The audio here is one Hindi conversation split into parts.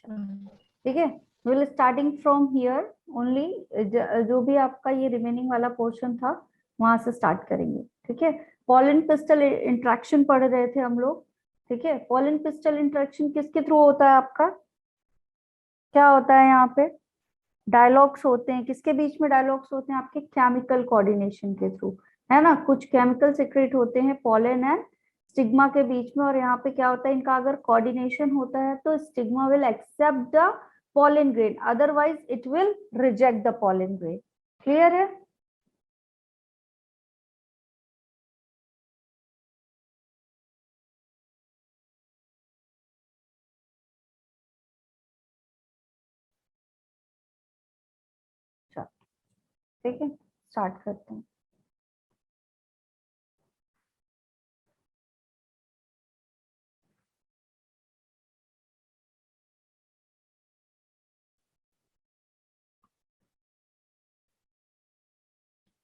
ठीक है, will starting from here only, जो भी आपका ये रिमेनिंग वाला पोर्शन था वहां से स्टार्ट करेंगे। ठीक है, पॉलन पिस्टल इंट्रैक्शन पढ़ रहे थे हम लोग। ठीक है, पॉलन पिस्टल इंट्रैक्शन किसके थ्रू होता है आपका, क्या होता है यहाँ पे, डायलॉग्स होते हैं, किसके बीच में डायलॉग्स होते हैं आपके, केमिकल कोऑर्डिनेशन के थ्रू, है ना। कुछ केमिकल सिक्रेट होते हैं पॉलन एंड स्टिग्मा के बीच में, और यहाँ पे क्या होता है, इनका अगर कोऑर्डिनेशन होता है तो stigma will accept the pollen grain, otherwise it will reject the pollen grain. Clear है? ठीक है, स्टार्ट करते हैं।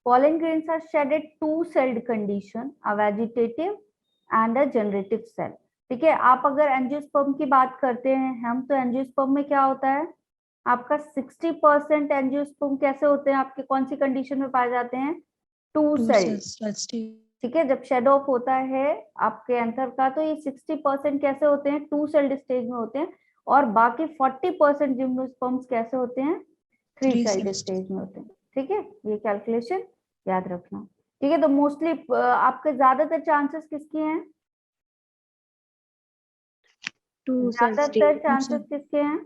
Pollen grains are shed at two-celled condition, a vegetative and a generative cell. ठीक है, आप अगर एंजियोस्पर्म की बात करते हैं हम, तो एंजियोस्पर्म में क्या होता है आपका 60% एंजियोस्पर्म कैसे होते हैं आपके, कौन सी कंडीशन में पाए जाते हैं, टू सेल। ठीक है, जब शेड ऑफ होता है आपके एंथर का तो ये 60% कैसे होते हैं, टू सेल्ड स्टेज में होते हैं, और बाकी 40% जिम्नोस्पर्म्स कैसे होते हैं, थ्री सेल्ड स्टेज में होते हैं। ठीक है, ये कैलकुलेशन याद रखना। ठीक है, तो मोस्टली आपके ज्यादातर चांसेस किसके हैं, ज्यादातर चांसेस किसके हैं,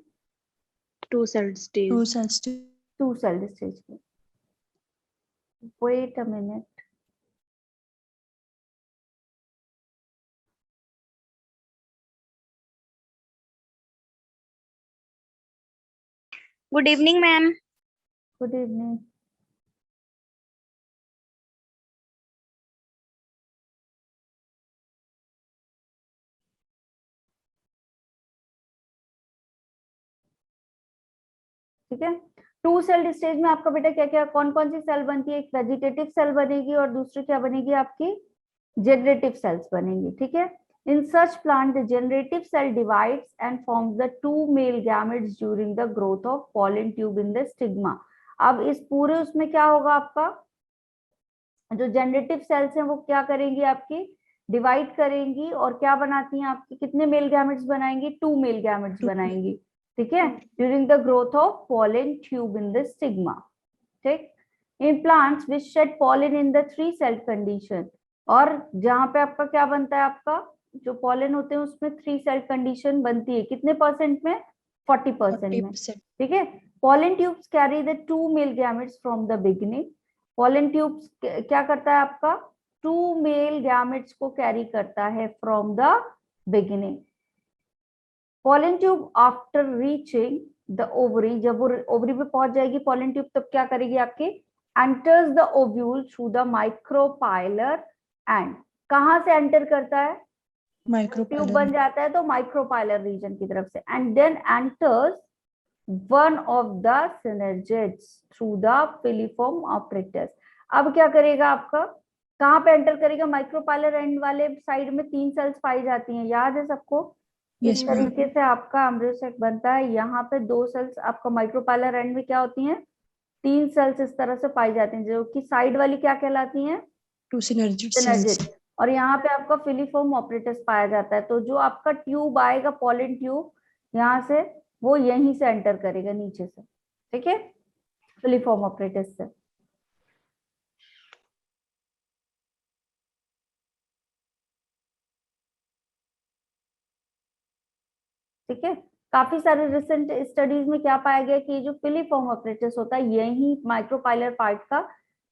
टू सेल्ड स्टेज के। Wait a minute, good evening ma'am. Good evening. ठीक है, टू सेल्ड स्टेज में आपका बेटा क्या क्या कौन कौन सी सेल बनती है, एक वेजिटेटिव सेल बनेगी और दूसरी क्या बनेगी आपकी, जनरेटिव सेल्स बनेंगी। ठीक है, in such plant the generative cell divides and forms the two male gametes during the growth of pollen tube in the stigma. अब इस पूरे उसमें क्या होगा आपका, जो जनरेटिव सेल्स हैं वो क्या करेंगी आपकी, डिवाइड करेंगी और क्या बनाती हैं आपकी, कितने मेल गैमेट्स बनाएंगी, टू मेल गैमेट्स बनाएंगी। ठीक है, during the growth of pollen tube in the stigma. ठीक, in plants which shed pollen in the three cell condition, और जहां पे आपका क्या बनता है, आपका जो पॉलन होते हैं उसमें थ्री सेल कंडीशन बनती है, कितने परसेंट में, 40% में। ठीक है, pollen tubes carry the two male gametes from the beginning. Pollen tubes क्या करता है आपका, टू मेल गैमेट्स को कैरी करता है from the beginning. Pollen tube after reaching the ovary, जब वो ओवरी पे पहुंच जाएगी पॉलन ट्यूब, तब क्या करेगी आपकी, enters the ovule through the micropylar and, कहां से एंटर करता है, ट्यूब बन जाता है तो माइक्रोपाइलर रीजन की तरफ से, and then enters one of the synergids through the filiform apparatus. अब क्या करेगा आपका, कहां पे एंटर करेगा, माइक्रोपाइलर एंड वाले साइड में तीन सेल्स पाई जाती हैं, याद है सबको, इस तरीके से आपका एम्ब्रियोसेक बनता है। यहाँ पे दो सेल्स आपका माइक्रोपाइलर एंड में क्या होती हैं, तीन सेल्स इस तरह से पाई जाती हैं, जो कि साइड वाली क्या कहलाती हैं, टू synergids, और यहाँ पे आपका फिलीफॉर्म ऑपरेटस पाया जाता है। तो जो आपका ट्यूब आएगा पॉलन ट्यूब यहाँ से, वो यहीं से एंटर करेगा नीचे से। ठीक है, फिलीफॉर्म ऑपरेटस से। ठीक है, काफी सारे रिसेंट स्टडीज में क्या पाया गया कि जो फिलीफॉर्म ऑपरेटस होता है यही माइक्रोपाइलर पार्ट का,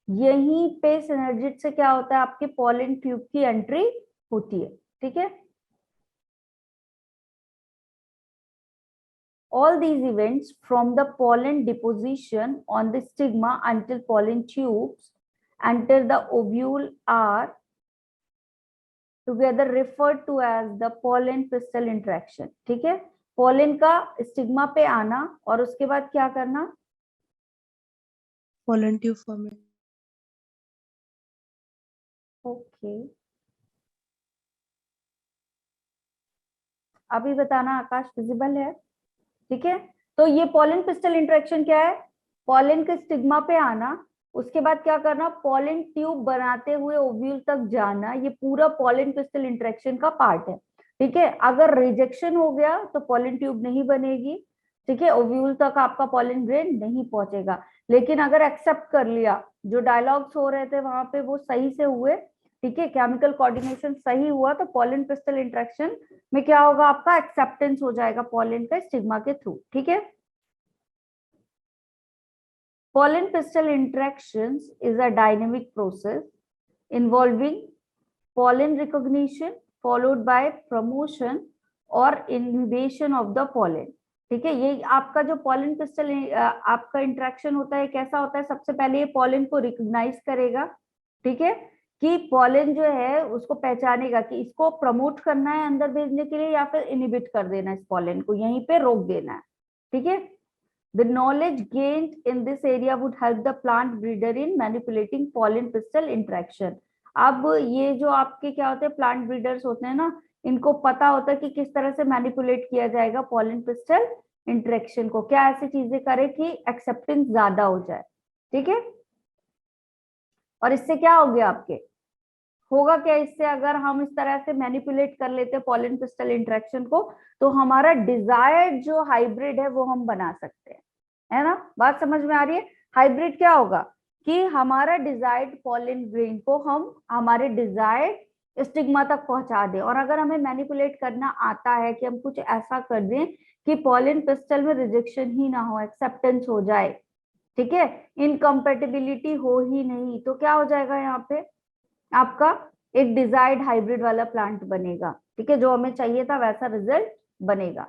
यहीं पे सिनर्जिड से क्या होता है आपके पॉलन ट्यूब की एंट्री होती है। ठीक है, all these events from the pollen deposition on the stigma until pollen tubes enter the ovule are together referred to as the pollen pistil interaction। ठीक है, pollen का स्टिग्मा पे आना और उसके बाद क्या करना, pollen tube formation। ओके, अभी बताना आकाश, विजिबल है, ठीक है, तो ये पॉलन पिस्टल इंटरेक्शन क्या है, पॉलन के स्टिग्मा पे आना, उसके बाद क्या करना, पॉलन ट्यूब बनाते हुए ओव्यूल तक जाना, ये पूरा पॉलन पिस्टल इंटरेक्शन का पार्ट है। ठीक है, अगर रिजेक्शन हो गया तो पॉलन ट्यूब नहीं बनेगी, ठीक है, ओव्यूल तक आपका पॉलन ग्रेन नहीं पहुंचेगा। लेकिन अगर एक्सेप्ट कर लिया, जो डायलॉग्स हो रहे थे वहां पे वो सही से हुए, ठीक है, केमिकल कोऑर्डिनेशन सही हुआ, तो पॉलन पिस्टल इंटरेक्शन में क्या होगा, आपका एक्सेप्टेंस हो जाएगा पॉलन का स्टिग्मा के थ्रू। ठीक है, pollen pistil interactions is a dynamic process involving pollen recognition followed by promotion और inhibition of the pollen। ठीक है, ये आपका जो पॉलन पिस्टल आपका इंटरेक्शन होता है कैसा होता है, सबसे पहले ये पॉलन को रिकॉग्नाइज करेगा, ठीक है, कि पॉलन जो है उसको पहचानेगा कि इसको प्रमोट करना है अंदर भेजने के लिए या फिर इनहिबिट कर देना है, इस पॉलन को यहीं पे रोक देना है। ठीक है, the knowledge gained in this area would help the plant breeder in manipulating pollen pistil interaction। अब ये जो आपके क्या होते हैं, प्लांट ब्रीडर्स होते हैं ना, इनको पता होता है कि किस तरह से मैनिपुलेट किया जाएगा पॉलन पिस्टल इंटरेक्शन को, क्या ऐसी चीजें करे कि एक्सेप्टेंस ज्यादा हो जाए। ठीक है, और इससे क्या हो गया आपके, होगा क्या इससे, अगर हम इस तरह से मैनिपुलेट कर लेते हैं पॉलन पिस्टल इंटरेक्शन को, तो हमारा डिजायर्ड जो हाइब्रिड है वो हम बना सकते हैं, है ना, बात समझ में आ रही है। हाइब्रिड क्या होगा कि हमारा डिजायर्ड पॉलन ग्रेन को हम हमारे डिजायर्ड स्टिग्मा तक पहुंचा दें, और अगर हमें मैनिपुलेट करना आता है कि हम कुछ ऐसा कर दें कि पॉलन पिस्टल में रिजेक्शन ही ना हो, एक्सेप्टेंस हो जाए, ठीक है, इनकम्पेटिबिलिटी हो ही नहीं, तो क्या हो जाएगा यहाँ पे, आपका एक डिजायर्ड हाइब्रिड वाला प्लांट बनेगा। ठीक है, जो हमें चाहिए था वैसा रिजल्ट बनेगा।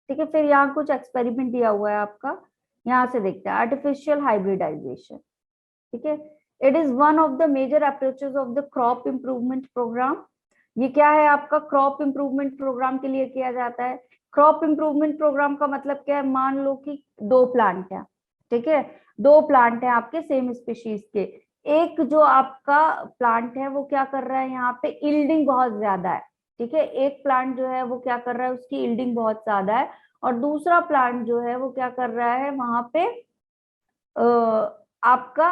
ठीक है, फिर यहाँ कुछ एक्सपेरिमेंट दिया हुआ है आपका, यहाँ से देखते हैं, आर्टिफिशियल हाइब्रिडाइजेशन। ठीक है, it is one of the major approaches of the crop improvement programme. ये क्या है आपका, क्रॉप इंप्रूवमेंट प्रोग्राम के लिए किया जाता है। क्रॉप इंप्रूवमेंट प्रोग्राम का मतलब क्या है, मान लो कि दो प्लांट है, ठीक है, दो प्लांट है आपके सेम स्पीशीज के, एक जो आपका प्लांट है वो क्या कर रहा है, यहाँ पे इल्डिंग बहुत ज्यादा है, ठीक है, एक प्लांट जो है वो क्या कर रहा है, उसकी इल्डिंग बहुत ज्यादा है, और दूसरा प्लांट जो है वो क्या कर रहा है, वहां पे आपका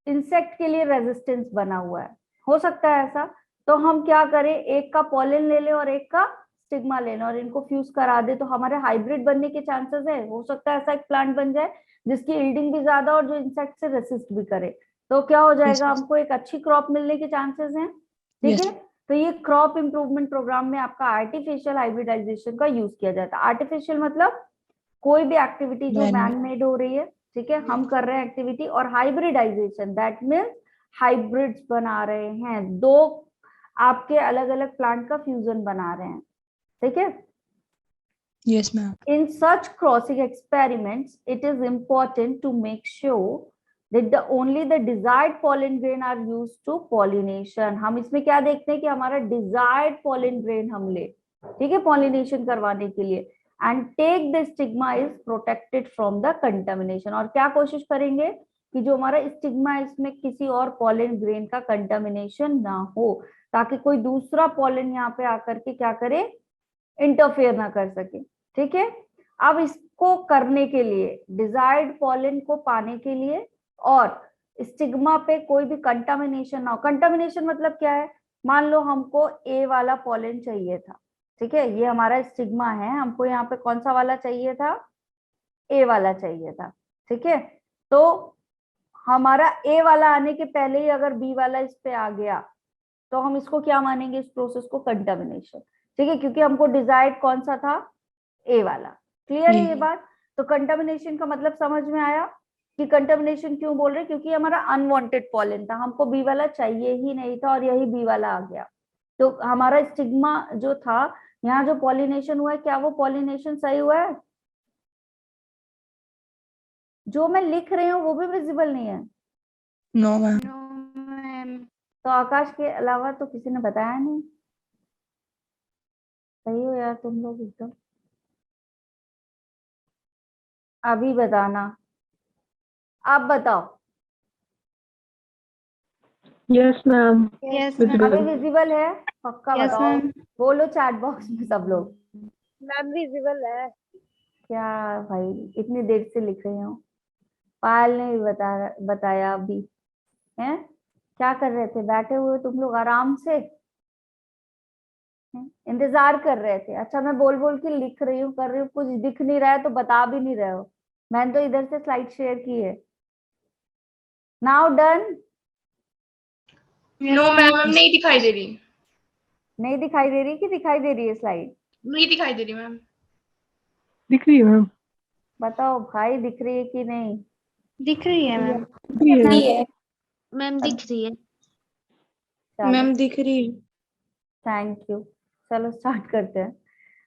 इंसेक्ट के लिए रेजिस्टेंस बना हुआ है, हो सकता है ऐसा, तो हम क्या करें, एक का पॉलन ले लें और एक का स्टिग्मा ले लें और इनको फ्यूज करा दे, तो हमारे हाइब्रिड बनने के चांसेस है, हो सकता है ऐसा एक प्लांट बन जाए जिसकी यील्डिंग भी ज्यादा और जो इंसेक्ट से रेसिस्ट भी करे, तो क्या हो जाएगा, हमको एक अच्छी क्रॉप मिलने के चांसेस हैं। ठीक है, तो ये क्रॉप इंप्रूवमेंट प्रोग्राम में आपका आर्टिफिशियल हाइब्रिडाइजेशन का यूज किया जाता है। आर्टिफिशियल मतलब कोई भी एक्टिविटी जो मैन मेड हो रही है, ठीक है, हम कर रहे हैं एक्टिविटी, और हाइब्रिडाइजेशन दैट मीन्स हाइब्रिड्स बना रहे हैं, दो आपके अलग अलग प्लांट का फ्यूजन बना रहे हैं। ठीक है, Yes, ma'am. in such crossing experiments it is important to make sure that only the desired pollen grain are used to pollination। हम इसमें क्या देखते हैं कि हमारा desired pollen grain हम ले, ठीक है, pollination करवाने के लिए, and take the stigma is protected from the contamination। और क्या कोशिश करेंगे कि जो हमारा स्टिग्मा है इसमें किसी और पॉलन ग्रेन का कंटामिनेशन ना हो, ताकि कोई दूसरा पॉलन यहाँ पे आकर के क्या करे, इंटरफेयर ना कर सके। ठीक है, अब इसको करने के लिए, डिजायर्ड पॉलन को पाने के लिए और स्टिग्मा पे कोई भी कंटामिनेशन ना हो, कंटामिनेशन मतलब क्या है, मान लो हमको ए वाला पॉलन चाहिए था, ठीक है, ये हमारा स्टिग्मा है, हमको यहाँ पे कौन सा वाला चाहिए था, ए वाला चाहिए था, ठीक है, तो हमारा ए वाला आने के पहले ही अगर बी वाला इस पे आ गया तो हम इसको क्या मानेंगे, इस प्रोसेस को कंटामिनेशन। ठीक है, क्योंकि हमको डिजायर्ड कौन सा था, ए वाला। क्लियर है ये बात, तो कंटामिनेशन का मतलब समझ में आया कि कंटामिनेशन क्यों बोल रहे, क्योंकि हमारा अनवांटेड पॉलन था, हमको बी वाला चाहिए ही नहीं था और यही बी वाला आ गया, तो हमारा स्टिग्मा जो था, यहाँ जो पॉलिनेशन हुआ है, क्या वो पॉलिनेशन सही हुआ है, जो मैं लिख रही हूँ वो भी विजिबल नहीं है। No, ma'am. No, ma'am. तो आकाश के अलावा तो किसी ने बताया नहीं, सही हो यार तुम लोग एकदम, अभी बताना, आप बताओ। Yes, ma'am. Yes, With ma'am. अभी ribbon. विजिबल है? पक्का Yes, बताओ, ma'am. बोलो चैट बॉक्स में सब लोग। मैम विजिबल है। क्या भाई इतनी देर से लिख रही हूँ, पायल ने भी बताया अभी। हैं क्या कर रहे थे, बैठे हुए तुम लोग आराम से इंतजार कर रहे थे? अच्छा मैं बोल बोल के लिख रही हूँ, कर रही हूँ, कुछ दिख नहीं रहा है तो बता भी नहीं रहे हो। मैंने तो इधर से स्लाइड शेयर की है। Now done? नो मैम, नहीं दिखाई दे रही। नहीं दिखाई दे रही कि दिखाई दे रही है स्लाइड? नहीं दिखाई दे रही मैम। दिख रही है मैम। बताओ भाई दिख रही है कि नहीं? दिख रही है मैम। दिख रही है। मैम दिख रही है। चलो मैम दिख रही है। Thank you. चलो स्टार्ट करते हैं।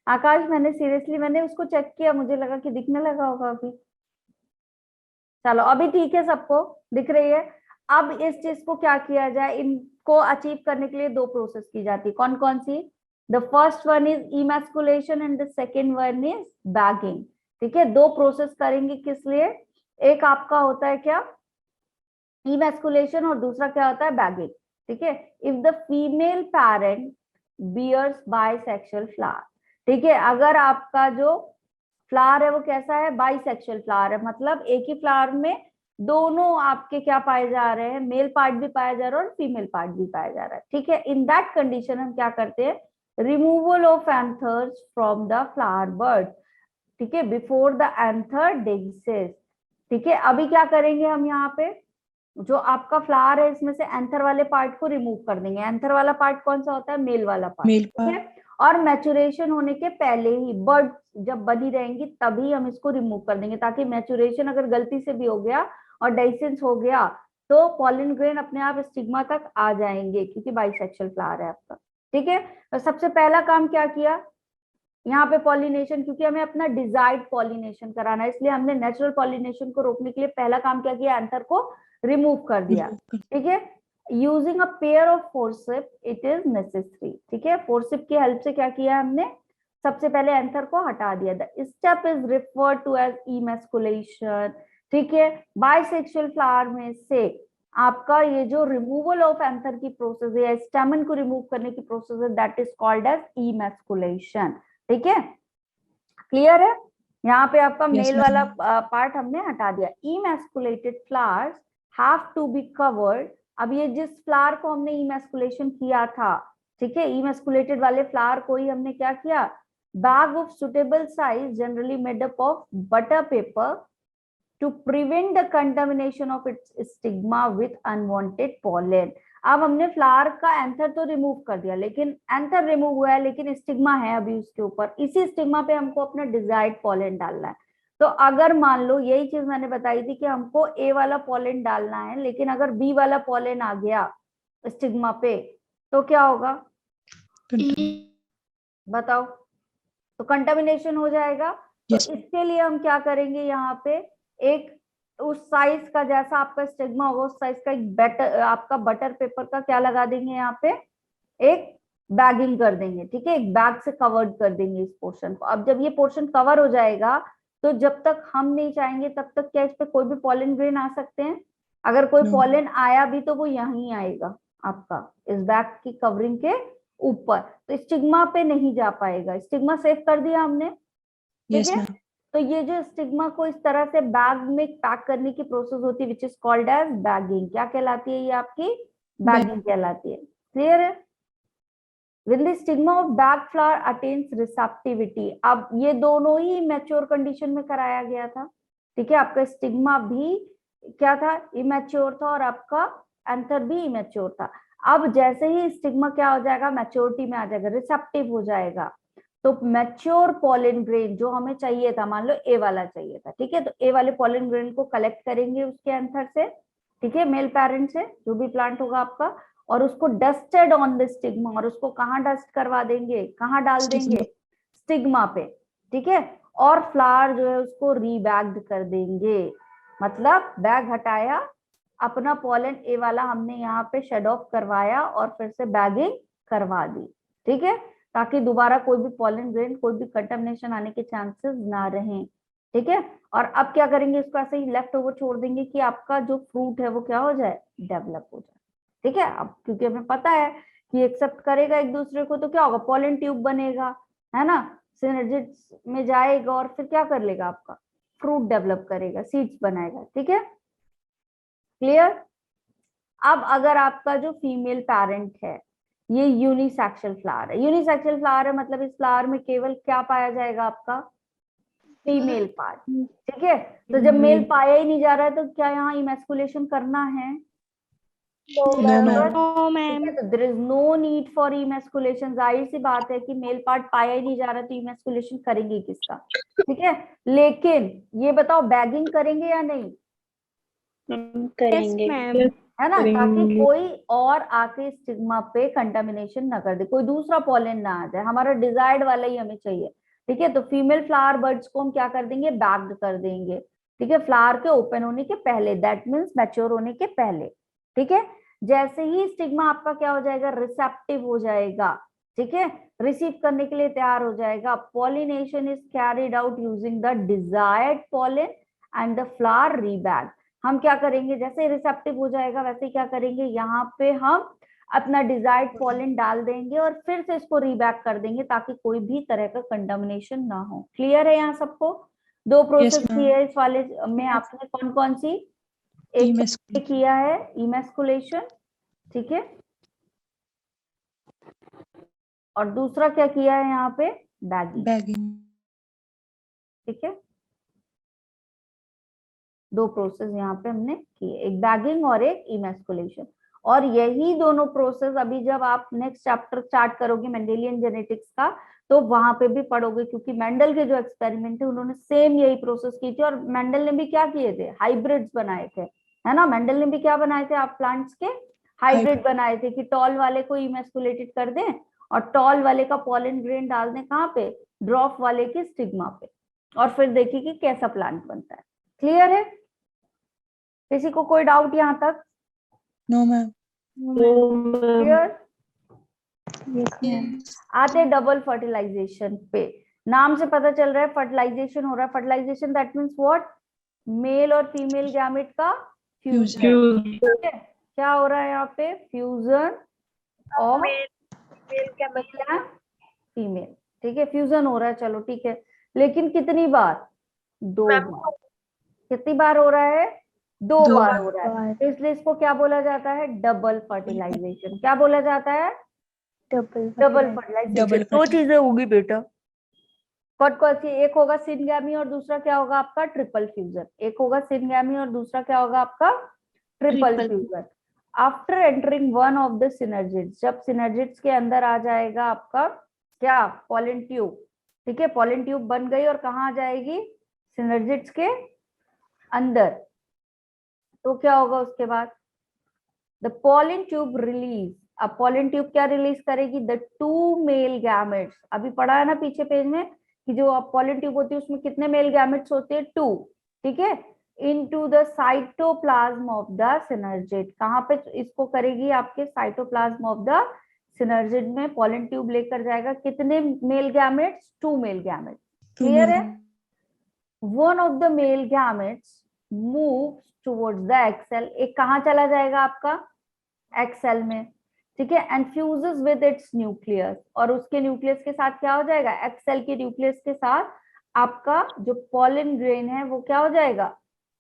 आकाश मैंने उसको चेक किया, मुझे लगा कि दिखने लगा होगा अभी। चलो अभी ठीक है, सबको दिख रही है। अब इस चीज को क्या किया जाए, इनको अचीव करने के लिए दो प्रोसेस की जाती है। कौन कौन सी? The first one is emasculation and the second one is bagging. ठीक है, दो प्रोसेस करेंगे किस लिए? एक आपका होता है क्या, इमैस्कुलेशन, और दूसरा क्या होता है, बैगिंग। ठीक है, if the female parent bears bisexual flower. ठीक है, अगर आपका जो फ्लावर है वो कैसा है, बाइसेक्सुअल फ्लावर है, मतलब एक ही फ्लावर में दोनों आपके क्या पाए जा रहे हैं, मेल पार्ट भी पाया जा रहा है और फीमेल पार्ट भी पाया जा रहा है। ठीक है, इन दैट कंडीशन हम क्या करते हैं, removal of anthers from the flower bird. ठीक है, बिफोर द एंथर डिग्सेस। ठीक है, अभी क्या करेंगे हम यहाँ पे, जो आपका फ्लावर है इसमें से एंथर वाले पार्ट को रिमूव कर देंगे। एंथर वाला पार्ट कौन सा होता है, मेल वाला पार्ट। मेल ठीक है, और मैचुरेशन होने के पहले ही, बर्ड जब बनी रहेंगी तभी हम इसको रिमूव कर देंगे, ताकि मैचुरेशन अगर गलती से भी हो गया और डाइसेंस हो गया तो पॉलिन ग्रेन अपने आप स्टिग्मा तक आ जाएंगे, क्योंकि बाइसेक्सुअल फ्लावर है आपका। ठीक है, तो सबसे पहला काम क्या किया यहाँ पे, पॉलिनेशन, क्योंकि हमें अपना डिजायर्ड पॉलिनेशन कराना है, इसलिए हमने नेचुरल पॉलिनेशन को रोकने के लिए पहला काम क्या किया, एंथर को रिमूव कर दिया। ठीक है, using a pair of forcep it is necessary. ठीक है, फोर्सिप की हेल्प से क्या किया हमने, सबसे पहले एंथर को हटा दिया। The step is referred to as emasculation. ठीक है, बाइसेक्सुअल फ्लावर में से आपका ये जो रिमूवल ऑफ एंथर की प्रोसेस है, स्टेमन को रिमूव करने की प्रोसेस है, that is called as emasculation. ठीक है, क्लियर है? यहाँ पे आपका Yes, मेल ma'am. वाला पार्ट हमने हटा दिया। Emasculated flowers have to be covered. अब ये जिस फ्लावर को हमने इमैस्कुलेशन किया था, ठीक है, इमैस्कुलेटेड वाले फ्लावर को ही हमने क्या किया, bag of suitable size generally made up of butter paper two prevent the contamination of its stigma with unwanted pollen. अब हमने फ्लावर का एंथर तो रिमूव कर दिया, लेकिन एंथर रिमूव हुआ है लेकिन स्टिग्मा है अभी उसके ऊपर। इसी स्टिग्मा पे हमको अपना डिजायर्ड पॉलन डालना है। तो अगर मान लो यही चीज मैंने बताई थी कि हमको ए वाला पॉलन डालना है, लेकिन अगर बी वाला पॉलन आ गया स्टिग्मा पे तो क्या होगा, बताओ? तो कंटामिनेशन हो जाएगा। तो Yes. इसके लिए हम क्या करेंगे, यहाँ पे एक उस साइज का, जैसा आपका स्टिग्मा होगा उस साइज का एक बेटर आपका बटर पेपर का क्या लगा देंगे, यहाँ पे एक बैगिंग कर देंगे। ठीक है, एक बैग से कवर्ड कर देंगे इस पोर्शन को। अब जब ये पोर्शन कवर हो जाएगा तो जब तक हम नहीं चाहेंगे तब तक क्या इस पे कोई भी पॉलन ग्रेन आ सकते हैं? अगर कोई No. पॉलन आया भी तो वो यहीं आएगा आपका इस बैग की कवरिंग के ऊपर, तो स्टिग्मा पे नहीं जा पाएगा। स्टिग्मा सेव कर दिया हमने। ठीक Yes, है, ma'am. तो ये जो स्टिग्मा को इस तरह से बैग में पैक करने की प्रोसेस होती है, which is called as bagging. क्या कहलाती है ये आपकी, बैगिंग कहलाती है। क्लियर है? When the stigma of bag flower attains receptivity, अब ये दोनों ही मैच्योर कंडीशन में कराया गया था। ठीक है, आपका स्टिग्मा भी क्या था, इमेच्योर था, और आपका एंथर भी इमेच्योर था। अब जैसे ही स्टिग्मा क्या हो जाएगा, मैच्योरिटी में आ जाएगा, रिसेप्टिव हो जाएगा, तो मैच्योर पॉलन ग्रेन जो हमें चाहिए था, मान लो ए वाला चाहिए था, ठीक है, तो ए वाले पॉलन ग्रेन को कलेक्ट करेंगे उसके एंथर से, ठीक है, मेल पेरेंट से, जो भी प्लांट होगा आपका, और उसको डस्टेड ऑन द स्टिग्मा, और उसको कहाँ डस्ट करवा देंगे, कहाँ डाल देंगे, स्टिग्मा पे। ठीक है, और फ्लावर जो है उसको रीबैग्ड कर देंगे, मतलब बैग हटाया, अपना पॉलन ए वाला हमने यहाँ पे शेड ऑफ करवाया और फिर से बैगिंग करवा दी। ठीक है, ताकि दोबारा कोई भी पॉलन ग्रेन, कोई भी कंटामिनेशन आने के चांसेस ना रहें। ठीक है, और अब क्या करेंगे, इसको ऐसे ही लेफ्ट ओवर छोड़ देंगे कि आपका जो फ्रूट है वो क्या हो जाए, डेवलप हो जाए। ठीक है। अब क्योंकि हमें पता है कि एक्सेप्ट करेगा एक दूसरे को, तो क्या होगा, पॉलन ट्यूब बनेगा, है ना, सिनर्जिड्स में जाएगा और फिर क्या कर लेगा, आपका फ्रूट डेवलप करेगा, सीड्स बनाएगा। ठीक है, क्लियर। अब अगर आपका जो फीमेल पेरेंट है ये यूनिसेक्सुअल फ्लावर है, यूनिसेक्सुअल फ्लावर है मतलब इस फ्लावर में केवल क्या पाया जाएगा, आपका फीमेल पार्ट। ठीक है, तो जब मेल पाया ही नहीं जा रहा है तो क्या यहाँ इमेस्कुलेशन करना है? No, ma'am. तो there is no need for emasculation. जाहिर सी बात है कि मेल पार्ट पाया ही नहीं जा रहा तो इमेस्कुलेशन करेंगे किसका? ठीक है, लेकिन ये बताओ बैगिंग करेंगे या नहीं? Yes, ma'am. है ना, ताकि करेंगे। कोई और आके स्टिग्मा पे कंटामिनेशन ना कर दे, कोई दूसरा पॉलन ना आ जाए, हमारा डिजायर्ड वाला ही हमें चाहिए। ठीक है, तो फीमेल फ्लावर बर्ड्स को हम क्या कर देंगे, बैग्ड कर देंगे। ठीक है, फ्लावर के ओपन होने के पहले, दैट मीन्स मैच्योर होने के पहले। ठीक है, जैसे ही स्टिग्मा आपका क्या हो जाएगा, रिसेप्टिव हो जाएगा। ठीक है, रिसीव करने के लिए तैयार हो जाएगा, pollination is carried out using the desired pollen and the flower Rebag. हम क्या करेंगे, जैसे रिसेप्टिव हो जाएगा वैसे क्या करेंगे, यहाँ पे हम अपना डिजायर्ड पॉलन डाल देंगे और फिर से इसको रीबैक कर देंगे ताकि कोई भी तरह का कंटामिनेशन ना हो। क्लियर है यहाँ सबको? दो प्रोसेस की है इस वाले में, आपने कौन कौन सी? एक तो किया है इमेस्कुलेशन, ठीक है, और दूसरा क्या किया है यहाँ पे, बैगिंग। ठीक है, दो प्रोसेस यहाँ पे हमने किए, एक बैगिंग और एक इमेस्कुलेशन। और यही दोनों प्रोसेस अभी जब आप नेक्स्ट चैप्टर स्टार्ट करोगे मेंडेलियन जेनेटिक्स का, तो वहां पे भी पढ़ोगे, क्योंकि मेंडल के जो एक्सपेरिमेंट थे उन्होंने सेम यही प्रोसेस की थी। और मेंडल ने भी क्या किए थे, हाइब्रिड्स बनाए थे, है ना। मेंडल ने भी क्या बनाए थे, आप प्लांट्स के हाइब्रिड बनाए थे कि टॉल वाले को इमेस्कुलेटेड कर दें और टॉल वाले का पॉलन ग्रेन डाल दें कहाँ पे, ड्रॉप वाले के स्टिग्मा पे, और फिर देखिए कि कैसा प्लांट बनता है। क्लियर है? किसी को कोई डाउट यहाँ तक? No ma'am. क्लियर? आते डबल फर्टिलाइजेशन पे, नाम से पता चल रहा है फर्टिलाइजेशन हो रहा है। Fertilization that means what, male और फीमेल गैमेट का फ्यूजन। क्या हो रहा है यहाँ पे, फ्यूजन ऑफ फीमेल। ठीक है, फ्यूजन हो रहा है, चलो ठीक है, लेकिन कितनी बार, दो बार। कितनी बार हो रहा है, दो बार हो रहा है, तो इसलिए इसको क्या बोला जाता है, डबल फर्टिलाइजेशन। क्या बोला जाता है, डबल फर्टिलाइजेशन। दो चीजें होगी बेटा, कौन कौन सी, एक होगा सिनगैमी और दूसरा क्या होगा आपका, ट्रिपल फ्यूजन। एक होगा सिनगैमी और दूसरा क्या होगा आपका, triple fusion. After entering one of the synergids, जब सिनर्जिड्स के अंदर आ जाएगा आपका क्या, पॉलन ट्यूब। ठीक है, पॉलन ट्यूब बन गई और कहाँ आ जाएगी, सिनर्जिड्स के अंदर। तो क्या होगा उसके बाद, द पॉलन ट्यूब रिलीज। अब पॉलन ट्यूब क्या रिलीज करेगी, द टू मेल गैमेट्स। अभी पढ़ा है ना पीछे पेज में कि जो पॉलन ट्यूब होती है उसमें कितने मेल गैमेट्स होते हैं, टू। ठीक है, into the cytoplasm of the synergid. कहाँ पे इसको करेगी, आपके साइटोप्लाज्म ऑफ द सिनर्जिड में पॉलन ट्यूब लेकर जाएगा कितने male gametes, two male gametes. Clear है? One of the male gametes moves towards the egg cell. एक कहाँ चला जाएगा आपका, एक्सेल में। ठीक है, and fuses with its nucleus. और उसके न्यूक्लियस के साथ क्या हो जाएगा, एक्सेल के न्यूक्लियस के साथ आपका जो पॉलन ग्रेन है वो क्या हो जाएगा,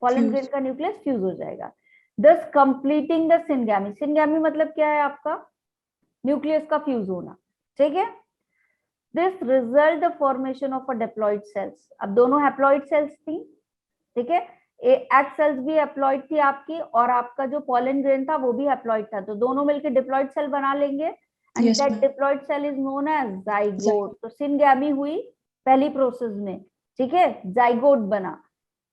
पॉलन ग्रेन का न्यूक्लियस फ्यूज हो जाएगा, दस कंप्लीटिंग द सिनगैमी। सिनगैमी मतलब क्या है, आपका न्यूक्लियस का फ्यूज होना। ठीक है, this result the formation of a diploid sales. अब दोनों हैप्लॉइड सेल्स थी, ठीक है, एग सेल्स भी हैप्लॉइड थी आपकी, और आपका जो पॉलन ग्रेन था वो भी हैप्लॉइड था, तो दोनों मिलकर डिप्लॉइड सेल बना लेंगे, and that diploid cell is known as zygote. तो सिनगैमी हुई पहली प्रोसेस में, ठीक है, जाइगोट बना।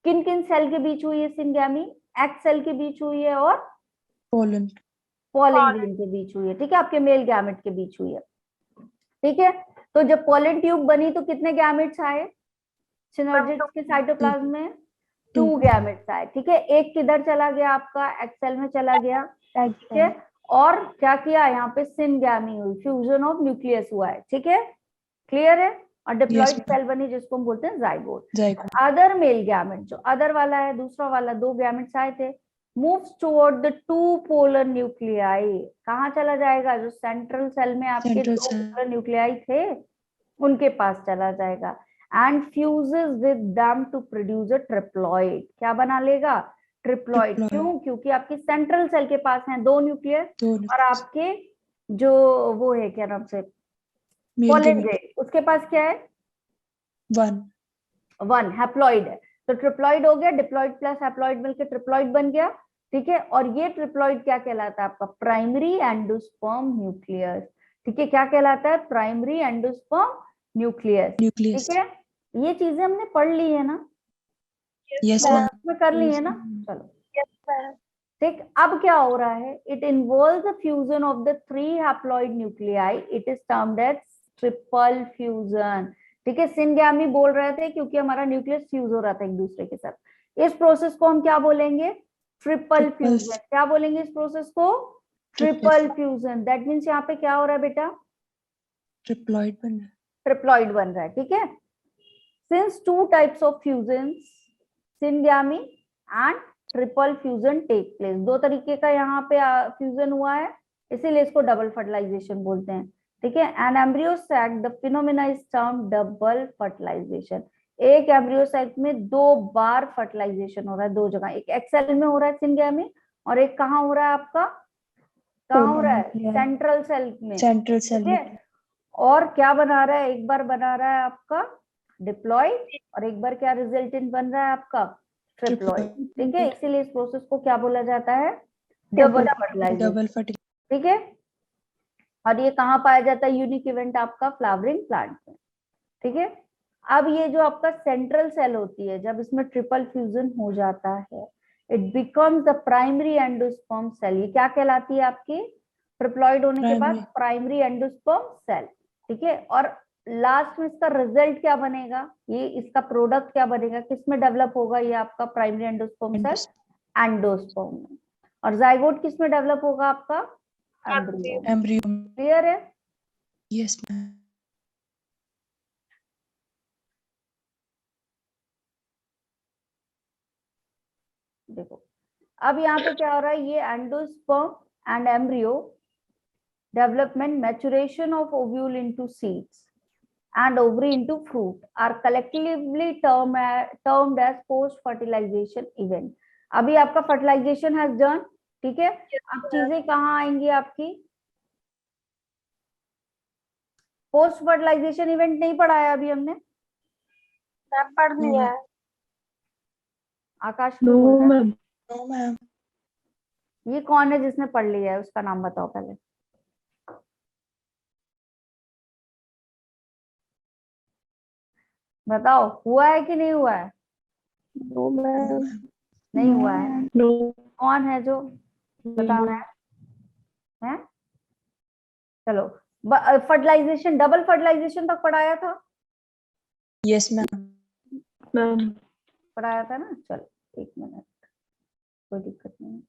किन किन सेल के बीच हुई है सिनगैमी, एग सेल के बीच हुई है और पॉलन ग्रेन के बीच हुई है। ठीक है, आपके मेल गैमेट के बीच हुई है। ठीक है, तो जब पॉलन ट्यूब बनी तो कितने गैमेट्स आए सिनर्जिड्स के साइटोप्लाज्म में, टू गैमेट्स आए। ठीक है, एक किधर चला गया आपका, एक्सेल में चला गया। ठीक है, और क्या किया यहाँ पे, सिनगैमी हुई, फ्यूजन ऑफ न्यूक्लियस हुआ है। ठीक है, क्लियर है, और डिप्लॉइड सेल बनी जिसको हम बोलते हैं जाइगोट। अदर मेल गैमेट, जो अदर वाला है, दूसरा वाला, दो गैमेट्स आए थे, moves toward the two polar nuclei, कहाँ चला जाएगा? जो सेंट्रल सेल में आपके Central दो cell. पोलर न्यूक्लियाई थे उनके पास चला जाएगा, and fuses with them to produce a triploid. क्या बना लेगा? ट्रिप्लॉइड। Triploid. क्यों? क्योंकि आपकी सेंट्रल सेल के पास हैं दो न्यूक्लियस, दो और आपके जो वो है क्या नाम से मेल पोलिन के जे, उसके पास क्या है? 1. वन हैप्लॉइड है। तो ट्रिप्लॉइड हो गया, डिप्लॉइड प्लस हैप्लॉइड मिलकर ट्रिप्लॉइड बन गया, ठीक है। और ये ट्रिप्लॉइड क्या कहलाता है? आपका प्राइमरी एंडोस्पर्म न्यूक्लियस, ठीक है। क्या कहलाता है? Primary endosperm nucleus, Nucleus. ठीक है। ये चीजें हमने पढ़ ली है ना, Yes ma'am. में कर ली है ना। चलो ठीक, अब क्या हो रहा है? It involves the fusion of the three haploid nuclei, it is termed as triple fusion, ठीक है। सिनगैमी बोल रहे थे क्योंकि हमारा न्यूक्लियस फ्यूज हो रहा था एक दूसरे के साथ। इस प्रोसेस को हम क्या बोलेंगे? Triple fusion. क्या बोलेंगे इस प्रोसेस को? Triple fusion. दैट मीन्स यहाँ पे क्या हो रहा है बेटा? Triploid बन रहा है. ट्रिप्लॉइड बन रहा है, ठीक है। Since two types of fusions, syngamy and triple fusion take place, दो तरीके का यहाँ पे फ्यूजन हुआ है, इसीलिए इसको डबल फर्टिलाइजेशन बोलते हैं, ठीक है। An embryo sac, the phenomena is termed double fertilization. एक एम्ब्रियो सैक में दो बार फर्टिलाइजेशन हो रहा है, दो जगह, एक एक्सेल में हो रहा है सिनगैमी, और एक कहाँ हो रहा है आपका? कहाँ हो रहा है? सेंट्रल सेल में, Central cell. ठीक है। और क्या बना रहा है? एक बार बना रहा है आपका डिप्लॉइड, और एक बार क्या रिजल्टेंट बन रहा है आपका? ट्रिप्लॉइड, ठीक है। इसीलिए इस प्रोसेस को क्या बोला जाता है? Double fertilization, Double fertilization. ठीक है। और ये कहाँ पाया जाता है? यूनिक इवेंट आपका फ्लावरिंग प्लांट में, ठीक है। अब ये जो आपका सेंट्रल सेल होती है, जब इसमें ट्रिपल फ्यूजन हो जाता है, it becomes the primary endosperm cell. ये क्या कहलाती है आपकी? ट्रिप्लॉइड होने के बाद Primary. प्राइमरी एंडोस्पर्म सेल, ठीक है। और लास्ट में इसका रिजल्ट क्या बनेगा? ये इसका प्रोडक्ट क्या बनेगा? किसमें डेवलप होगा? ये आपका प्राइमरी एंडोस्पर्म सेल एंडोस्पर्म में। और जाइगोट किसमें डेवलप होगा? आपका एम्ब्रियो। Embryo. क्लियर है? Yes ma'am. देखो अब यहाँ पे क्या हो रहा है? ये endosperm and embryo development, maturation of ovule into seeds and ovary into fruit are collectively termed as post fertilization event. अभी आपका fertilization has done, ठीक है। अब चीजें कहाँ आएंगी आपकी? पोस्ट फर्टिलाइजेशन इवेंट नहीं पढ़ाया अभी हमने, पढ़ लिया है। आकाश No, क्यों बोल रहा है? ma'am. No ma'am. ये कौन है जिसने पढ़ लिया है? उसका नाम बताओ पहले। बताओ, हुआ है कि नहीं हुआ है? No, ma'am. नहीं हुआ है। No. कौन है जो बता रहा है? चलो, फर्टिलाइजेशन, डबल फर्टिलाइजेशन तक पढ़ाया था? Yes ma'am. Ma'am. पढ़ाया था ना। चलो एक मिनट, कोई दिक्कत नहीं।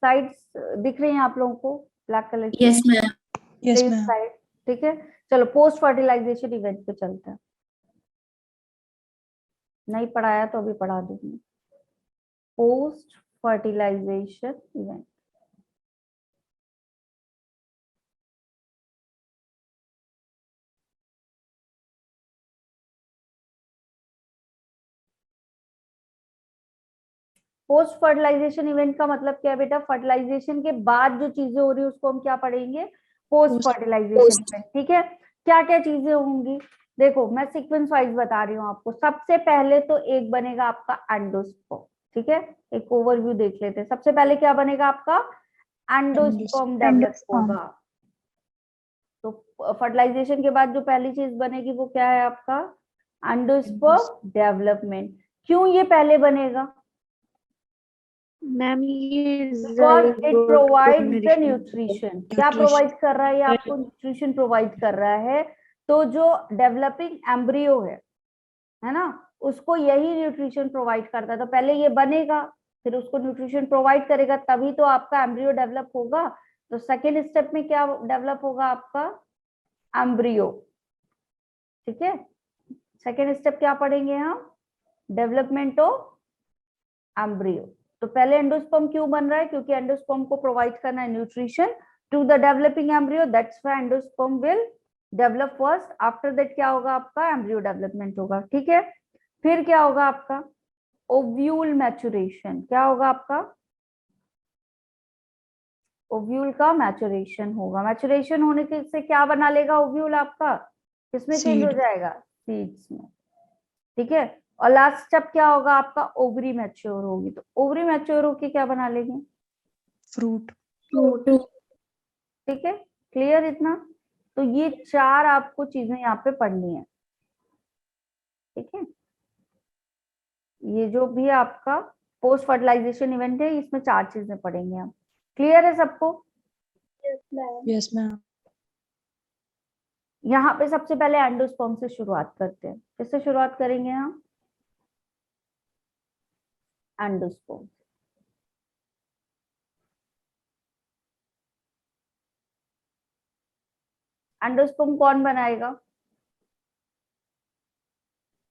साइड्स दिख रही हैं आप लोगों को ब्लैक कलर की? Yes, ma'am. Yes ma'am. Side, ठीक है। चलो पोस्ट फर्टिलाइजेशन इवेंट पे चलते हैं। नहीं पढ़ाया तो अभी पढ़ा दूंगी। Post fertilization event, post fertilization event का मतलब क्या है बेटा? फर्टिलाइजेशन के बाद जो चीजें हो रही है उसको हम क्या पढ़ेंगे? पोस्ट फर्टिलाइजेशन इवेंट, ठीक है। क्या क्या चीजें होंगी? देखो मैं सीक्वेंस वाइज बता रही हूँ आपको। सबसे पहले तो एक बनेगा आपका एंडोस्पर्म, ठीक है। एक ओवरव्यू देख लेते हैं। सबसे पहले क्या बनेगा आपका? एंडोस्पर्म डेवलप होगा। तो फर्टिलाइजेशन के बाद जो पहली चीज बनेगी वो क्या है आपका? Endosperm development. क्यों ये पहले बनेगा? मैम ये because it provide the nourishment. Nutrition. क्या प्रोवाइड कर रहा है ये आपको? न्यूट्रिशन प्रोवाइड कर रहा है। तो जो डेवलपिंग एम्ब्रियो है ना, उसको यही न्यूट्रिशन प्रोवाइड करता है। तो पहले ये बनेगा, फिर उसको न्यूट्रिशन प्रोवाइड करेगा, तभी तो आपका एम्ब्रियो डेवलप होगा। तो सेकेंड स्टेप में क्या डेवलप होगा? आपका एम्ब्रियो। ठीक है, सेकेंड स्टेप क्या पढ़ेंगे हम? Development of embryo. तो पहले एंडोस्पर्म क्यों बन रहा है? क्योंकि एंडोस्पर्म को प्रोवाइड करना है nutrition to the developing embryo, that's why endosperm will develop first. After that क्या होगा? आपका एम्ब्रियो डेवलपमेंट होगा। ठीक है, फिर क्या होगा आपका? Ovule maturation. क्या होगा आपका? ओव्यूल का मैचुरेशन होगा। मैचुरेशन होने से क्या बना लेगा ओव्यूल आपका? किसमें चेंज हो Seed. जाएगा? सीड्स में। ठीक है, और लास्ट स्टेप क्या होगा आपका? ओवरी मैच्योर होगी। तो ओवरी मैच्योर होके क्या बना लेंगे? Fruit. ठीक है, क्लियर इतना? तो ये चार आपको चीजें यहाँ पे पढ़नी है। ठीक है, ये जो भी आपका पोस्ट फर्टिलाइजेशन इवेंट है, इसमें चार चीजें पढ़ेंगे हम। क्लियर है सबको? Yes, ma'am. यहाँ पे सबसे पहले एंडोस्पर्म से शुरुआत करते हैं। किससे शुरुआत करेंगे हम? एंडोस्पर्म। एंडोस्पर्म कौन बनाएगा?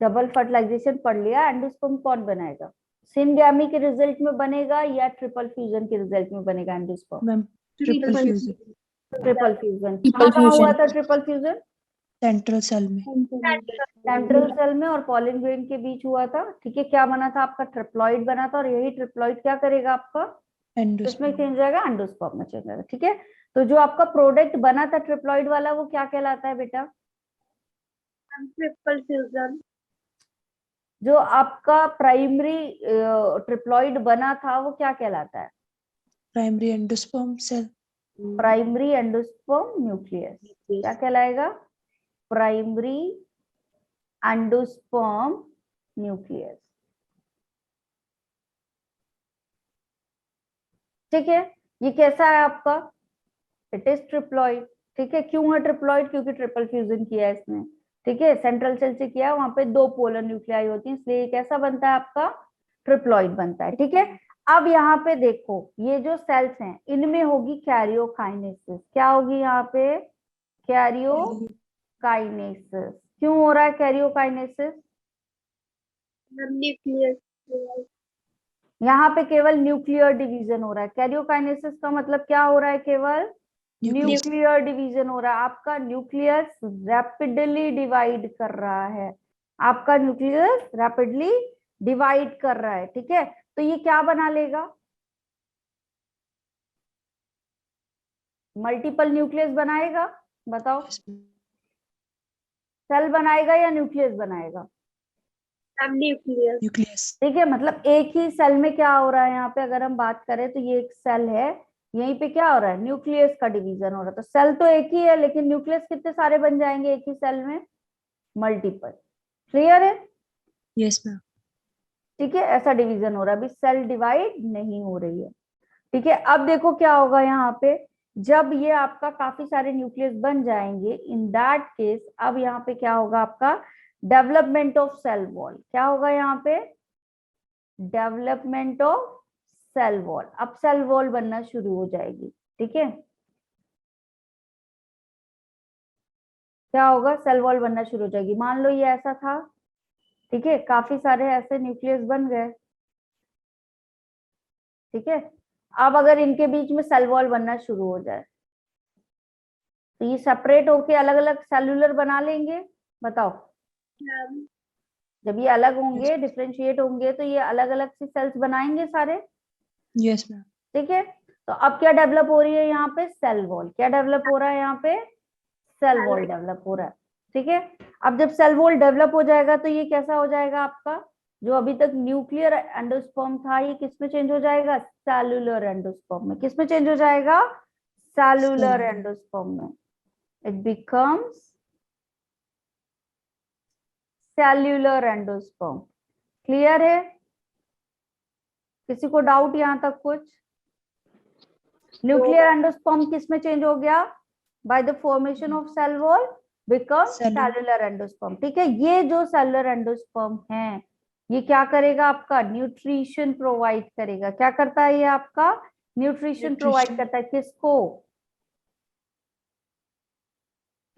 डबल फर्टिलाइजेशन पढ़ लिया, एंडोस्पर्म कौन बनाएगा? सिनगैमी के रिजल्ट में बनेगा या ट्रिपल फ्यूजन के रिजल्ट में बनेगा endosperm? Ma'am. Triple fusion. Triple fusion. कहाँ हुआ था ट्रिपल फ्यूजन? Central cell में. सेंट्रल सेल में और पॉलिन ग्रेन के बीच हुआ था। ठीक है, क्या बना था आपका? ट्रिप्लॉइड बना था। और यही ट्रिप्लॉइड क्या करेगा आपका? किसमें Endosperm. चेंज हो जाएगा? एंडोस्पर्म में चेंज हो जाएगा। ठीक है, तो जो आपका प्रोडक्ट बना था ट्रिप्लॉइड वाला, वो क्या कहलाता है बेटा? Triple fusion. जो आपका प्राइमरी ट्रिप्लॉइड बना था, वो क्या कहलाता है? Primary endosperm cell. Primary endosperm nucleus. क्या कहलाएगा? Primary endosperm nucleus. ठीक है, ये कैसा है आपका? It is triploid. ठीक है, क्यों है ट्रिप्लॉइड? क्योंकि ट्रिपल फ्यूजन किया है इसने। ठीक है, सेंट्रल सेल से किया, वहां पे दो पोलर न्यूक्लियाई होती है, इसलिए कैसा बनता है आपका? ट्रिप्लॉइड बनता है। ठीक है, अब यहाँ पे देखो, ये जो सेल्स हैं इनमें होगी कैरियोकाइनेसिस। क्या होगी यहाँ पे? कैरियोकाइनेसिस। क्यों हो रहा है कैरियोकाइनेसिस? यहाँ पे केवल न्यूक्लियर डिवीजन हो रहा है। कैरियोकाइनेसिस का मतलब क्या हो रहा है? केवल Nucleus. न्यूक्लियर डिवीजन हो रहा है। आपका न्यूक्लियस रैपिडली डिवाइड कर रहा है। आपका न्यूक्लियस रैपिडली डिवाइड कर रहा है। ठीक है, तो ये क्या बना लेगा? मल्टीपल न्यूक्लियस बनाएगा। बताओ, Yes, ma'am. सेल बनाएगा या न्यूक्लियस बनाएगा? न्यूक्लियस। Nucleus. ठीक है, मतलब एक ही सेल में क्या हो रहा है? यहाँ पे अगर हम बात करें तो ये एक सेल है, यहीं पे क्या हो रहा है? न्यूक्लियस का डिवीजन हो रहा है। तो सेल तो एक ही है, लेकिन न्यूक्लियस कितने सारे बन जाएंगे एक ही सेल में? मल्टीपल। क्लियर है? Yes, ma'am. ठीक है, ऐसा डिवीजन हो रहा है। अभी सेल डिवाइड नहीं हो रही है। ठीक है, अब देखो क्या होगा यहाँ पे, जब ये आपका काफी सारे न्यूक्लियस बन जाएंगे, इन दैट केस अब यहाँ पे क्या होगा आपका? Development of cell wall. क्या होगा यहाँ पे? Development of cell wall. अब सेल वॉल बनना शुरू हो जाएगी। ठीक है, क्या होगा? सेल वॉल बनना शुरू हो जाएगी। मान लो ये ऐसा था, ठीक है, काफी सारे ऐसे न्यूक्लियस बन गए। ठीक है, अब अगर इनके बीच में सेल वॉल बनना शुरू हो जाए, तो ये सेपरेट होके अलग अलग सेलुलर बना लेंगे। बताओ, जब ये अलग होंगे, डिफरेंशिएट होंगे, तो ये अलग अलग सी सेल्स बनाएंगे सारे। Yes, ma'am. ठीक है, तो अब क्या डेवलप हो रही है यहाँ पे? Cell wall. क्या डेवलप हो रहा है यहाँ पे? सेल वॉल डेवलप हो रहा है। ठीक है, अब जब सेल वॉल डेवलप हो जाएगा, तो ये कैसा हो जाएगा आपका? जो अभी तक न्यूक्लियर एंडोस्पर्म था, ये किसमें चेंज हो जाएगा? सेलुलर एंडोस्पर्म में। किसमें चेंज हो जाएगा? सेलुलर एंडोस्पर्म में। It becomes cellular endosperm. Clear है? किसी को डाउट यहाँ तक कुछ? न्यूक्लियर एंडोस्पर्म किस में चेंज हो गया? By the formation of cell wall become cellular endosperm. ठीक है, ये जो सेलुलर एंडोस्पर्म है ये क्या करेगा? आपका न्यूट्रिशन प्रोवाइड करेगा। क्या करता है ये आपका? न्यूट्रिशन प्रोवाइड करता है। किसको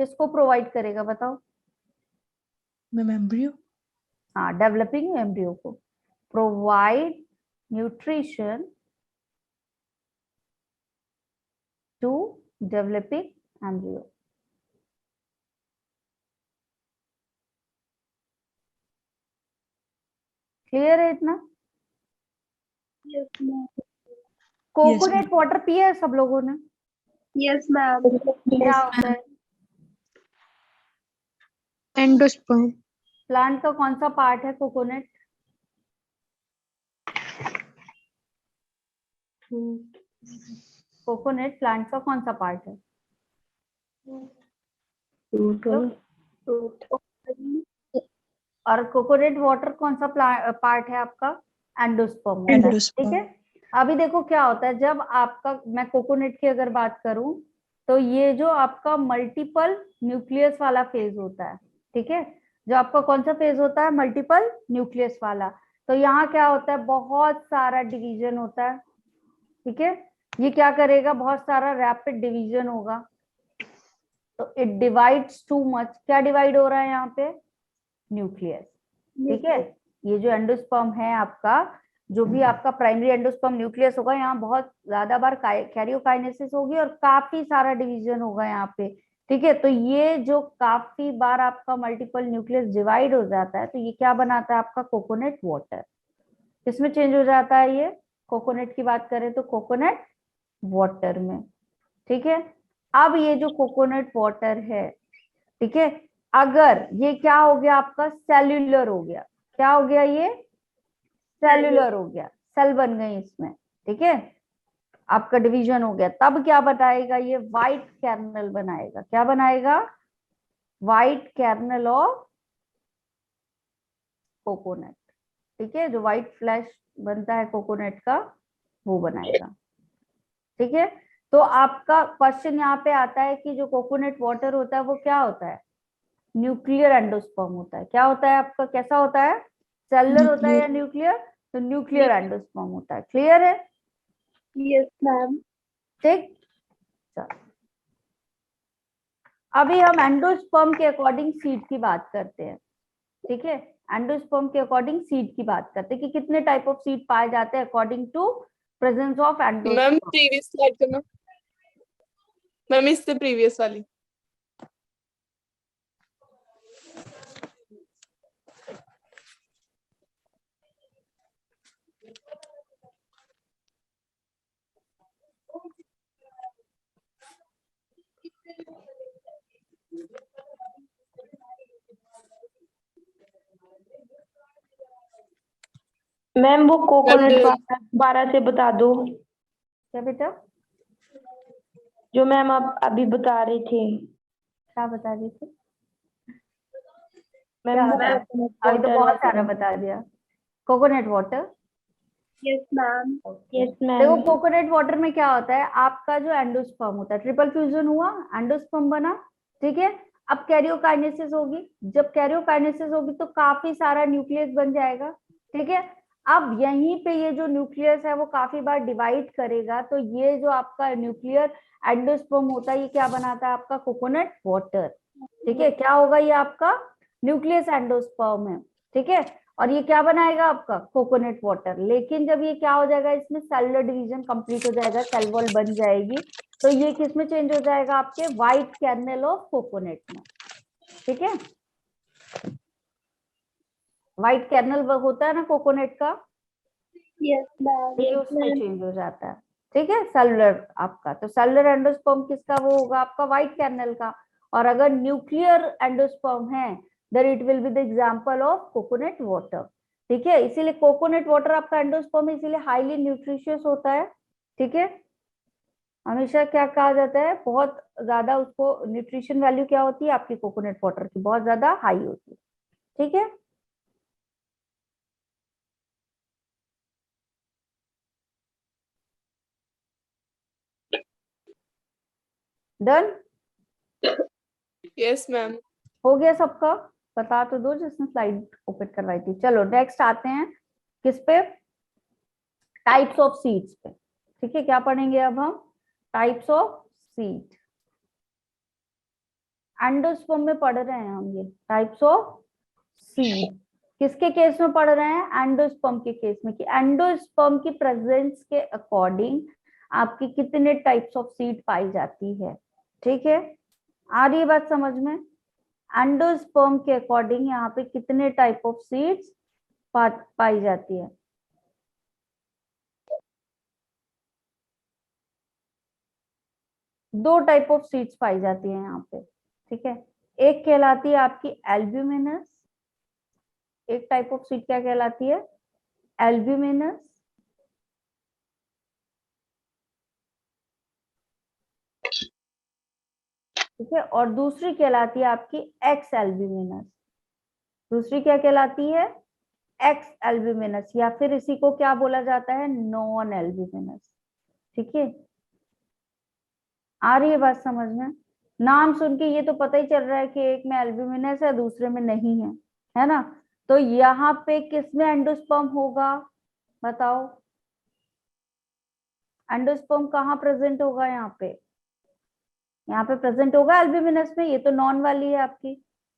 किसको प्रोवाइड करेगा बताओ? Ma'am embryo. हाँ, डेवलपिंग एम्ब्रियो को provide nutrition to developing embryo. Clear है इतना? Yes, ma'am. कोकोनट वाटर पिया है सब लोगों ने? Yes, ma'am. क्या होता है? एंडोस्पर्म। प्लांट का कौन सा पार्ट है कोकोनट? कोकोनट प्लांट का कौन सा पार्ट है? और कोकोनट वाटर कौन सा पार्ट है आपका? एंडोस्पर्म होता है। एंडोस्पर्म। ठीक है, अभी देखो क्या होता है जब आपका, मैं कोकोनट की अगर बात करूं तो ये जो आपका मल्टीपल न्यूक्लियस वाला फेज होता है। ठीक है, जो आपका कौन सा फेज होता है? मल्टीपल न्यूक्लियस वाला। तो यहाँ क्या होता है? बहुत सारा डिवीजन होता है। ठीक है, ये क्या करेगा? बहुत सारा रैपिड डिवीजन होगा। तो इट डिवाइड्स टू मच। क्या डिवाइड हो रहा है यहाँ पे? न्यूक्लियस। ठीक है, ये जो एंडोस्पर्म है आपका, जो भी आपका प्राइमरी एंडोस्पर्म न्यूक्लियस होगा, यहाँ बहुत ज्यादा बार कैरियोकाइनेसिस होगी और काफी सारा डिवीजन होगा यहाँ पे। ठीक है, तो ये जो काफी बार आपका मल्टीपल न्यूक्लियस डिवाइड हो जाता है, तो ये क्या बनाता है? आपका कोकोनट वाटर। किसमें चेंज हो जाता है ये? कोकोनट की बात करें तो कोकोनट वाटर में। ठीक है, अब ये जो कोकोनट वाटर है, ठीक है, अगर ये क्या हो गया आपका? सेल्यूलर हो गया। क्या हो गया? ये सेल्यूलर हो गया, सेल बन गई इसमें। ठीक है, आपका डिवीजन हो गया, तब क्या बताएगा? ये व्हाइट कर्नल बनाएगा। क्या बनाएगा? White kernel of coconut. ठीक है, जो व्हाइट फ्लैश बनता है कोकोनट का, वो बनाएगा। ठीक है, तो आपका क्वेश्चन यहाँ पे आता है कि जो कोकोनट वाटर होता है वो क्या होता है? न्यूक्लियर एंडोस्पर्म होता है। क्या होता है आपका? कैसा होता है? सेलुलर होता है या न्यूक्लियर? तो न्यूक्लियर एंडोस्पर्म होता है। क्लियर है? Yes, ma'am. ठीक, चलो अभी हम एंडोस्पर्म के अकॉर्डिंग सीड की बात करते हैं। ठीक है, एंडोस्पर्म के अकॉर्डिंग सीड की बात करते हैं कि कितने टाइप ऑफ सीड पाए जाते हैं according to presence of ma'am endosperm. Previous slide करना। मैम इससे प्रीवियस वाली। मैम वो कोकोनट वाला दोबारा से बता दो, क्या बेटा? जो मैम आप अभी बता रहे थे। क्या बता रही थी? मैम क्या वो बताया? coconut अभी तो water बहुत वाला। सारा बता दिया। Coconut water. Yes, ma'am. Yes, देखो ma'am. कोकोनट वाटर में क्या होता है? आपका जो एंडोस्पर्म होता है, ट्रिपल फ्यूजन हुआ, एंडोस्पर्म बना। ठीक है, अब कैरियोकाइनेसिस होगी। जब कैरियोकाइनेसिस होगी तो काफी सारा न्यूक्लियस बन जाएगा। ठीक है, अब यहीं पे ये जो न्यूक्लियस है वो काफी बार डिवाइड करेगा, तो ये जो आपका न्यूक्लियर एंडोस्पर्म होता है ये क्या बनाता है? आपका कोकोनट वाटर। ठीक है, क्या होगा? ये आपका न्यूक्लियस एंडोस्पर्म है। ठीक है, और ये क्या बनाएगा? आपका कोकोनट वाटर। लेकिन जब ये क्या हो जाएगा? इसमें सेलुलर डिवीजन कंप्लीट हो जाएगा, सेल वॉल बन जाएगी, तो ये किस में चेंज हो जाएगा? आपके व्हाइट कर्नल ऑफ कोकोनट में। ठीक है, व्हाइट कर्नल होता है ना कोकोनट का, Yes, ma'am. ये उसमें चेंज हो जाता है। ठीक है, सेलुलर आपका, तो सेलुलर एंडोस्पर्म किसका? वो होगा आपका व्हाइट कर्नल का। और अगर न्यूक्लियर एंडोस्पर्म है then it will be the example of coconut water. ठीक है, इसीलिए कोकोनट वाटर आपका एंडोस्पर्म है, इसीलिए हाईली न्यूट्रिशियस होता है। ठीक है, हमेशा क्या कहा जाता है? बहुत ज्यादा उसको न्यूट्रिशन वैल्यू क्या होती है आपकी कोकोनट वाटर की? बहुत ज्यादा हाई होती है। ठीक है, डन? Yes, ma'am. हो गया सबका? बता तो दो जिसने स्लाइड ओपन करवाई थी। चलो नेक्स्ट आते हैं किस पे? टाइप्स ऑफ सीड्स पे। ठीक है, क्या पढ़ेंगे अब हम? Types of seed. एंडोस्पर्म में पढ़ रहे हैं हम ये टाइप्स ऑफ सीड। किसके केस में पढ़ रहे हैं? एंडोस्पर्म के केस में, कि एंडोस्पर्म की प्रेजेंस के अकॉर्डिंग आपकी कितने टाइप्स ऑफ सीड पाई जाती है। ठीक है, आ रही है बात समझ में? एंडोस्पर्म के अकॉर्डिंग यहाँ पे कितने टाइप ऑफ सीड्स पाई जाती है? दो टाइप ऑफ सीड्स पाई जाती है यहाँ पे। ठीक है, एक कहलाती है आपकी एल्ब्यूमिनस। एक टाइप ऑफ सीड क्या कहलाती है? एल्ब्यूमिनस। ठीक है, और दूसरी कहलाती है आपकी एक्स एल्ब्यूमिनस। दूसरी क्या कहलाती है? एक्स एल्ब्यूमिनस, या फिर इसी को क्या बोला जाता है? Non albuminous. ठीक है, आ रही है बात समझ में? नाम सुन के ये तो पता ही चल रहा है कि एक में एल्ब्यूमिनस है दूसरे में नहीं है ना? तो यहाँ पे किसमें एंडोस्पर्म होगा बताओ? एंडोस्पर्म कहाँ प्रेजेंट होगा? यहाँ पे प्रेजेंट होगा एल्ब्यूमिनस में। ये तो नॉन वाली है आपकी,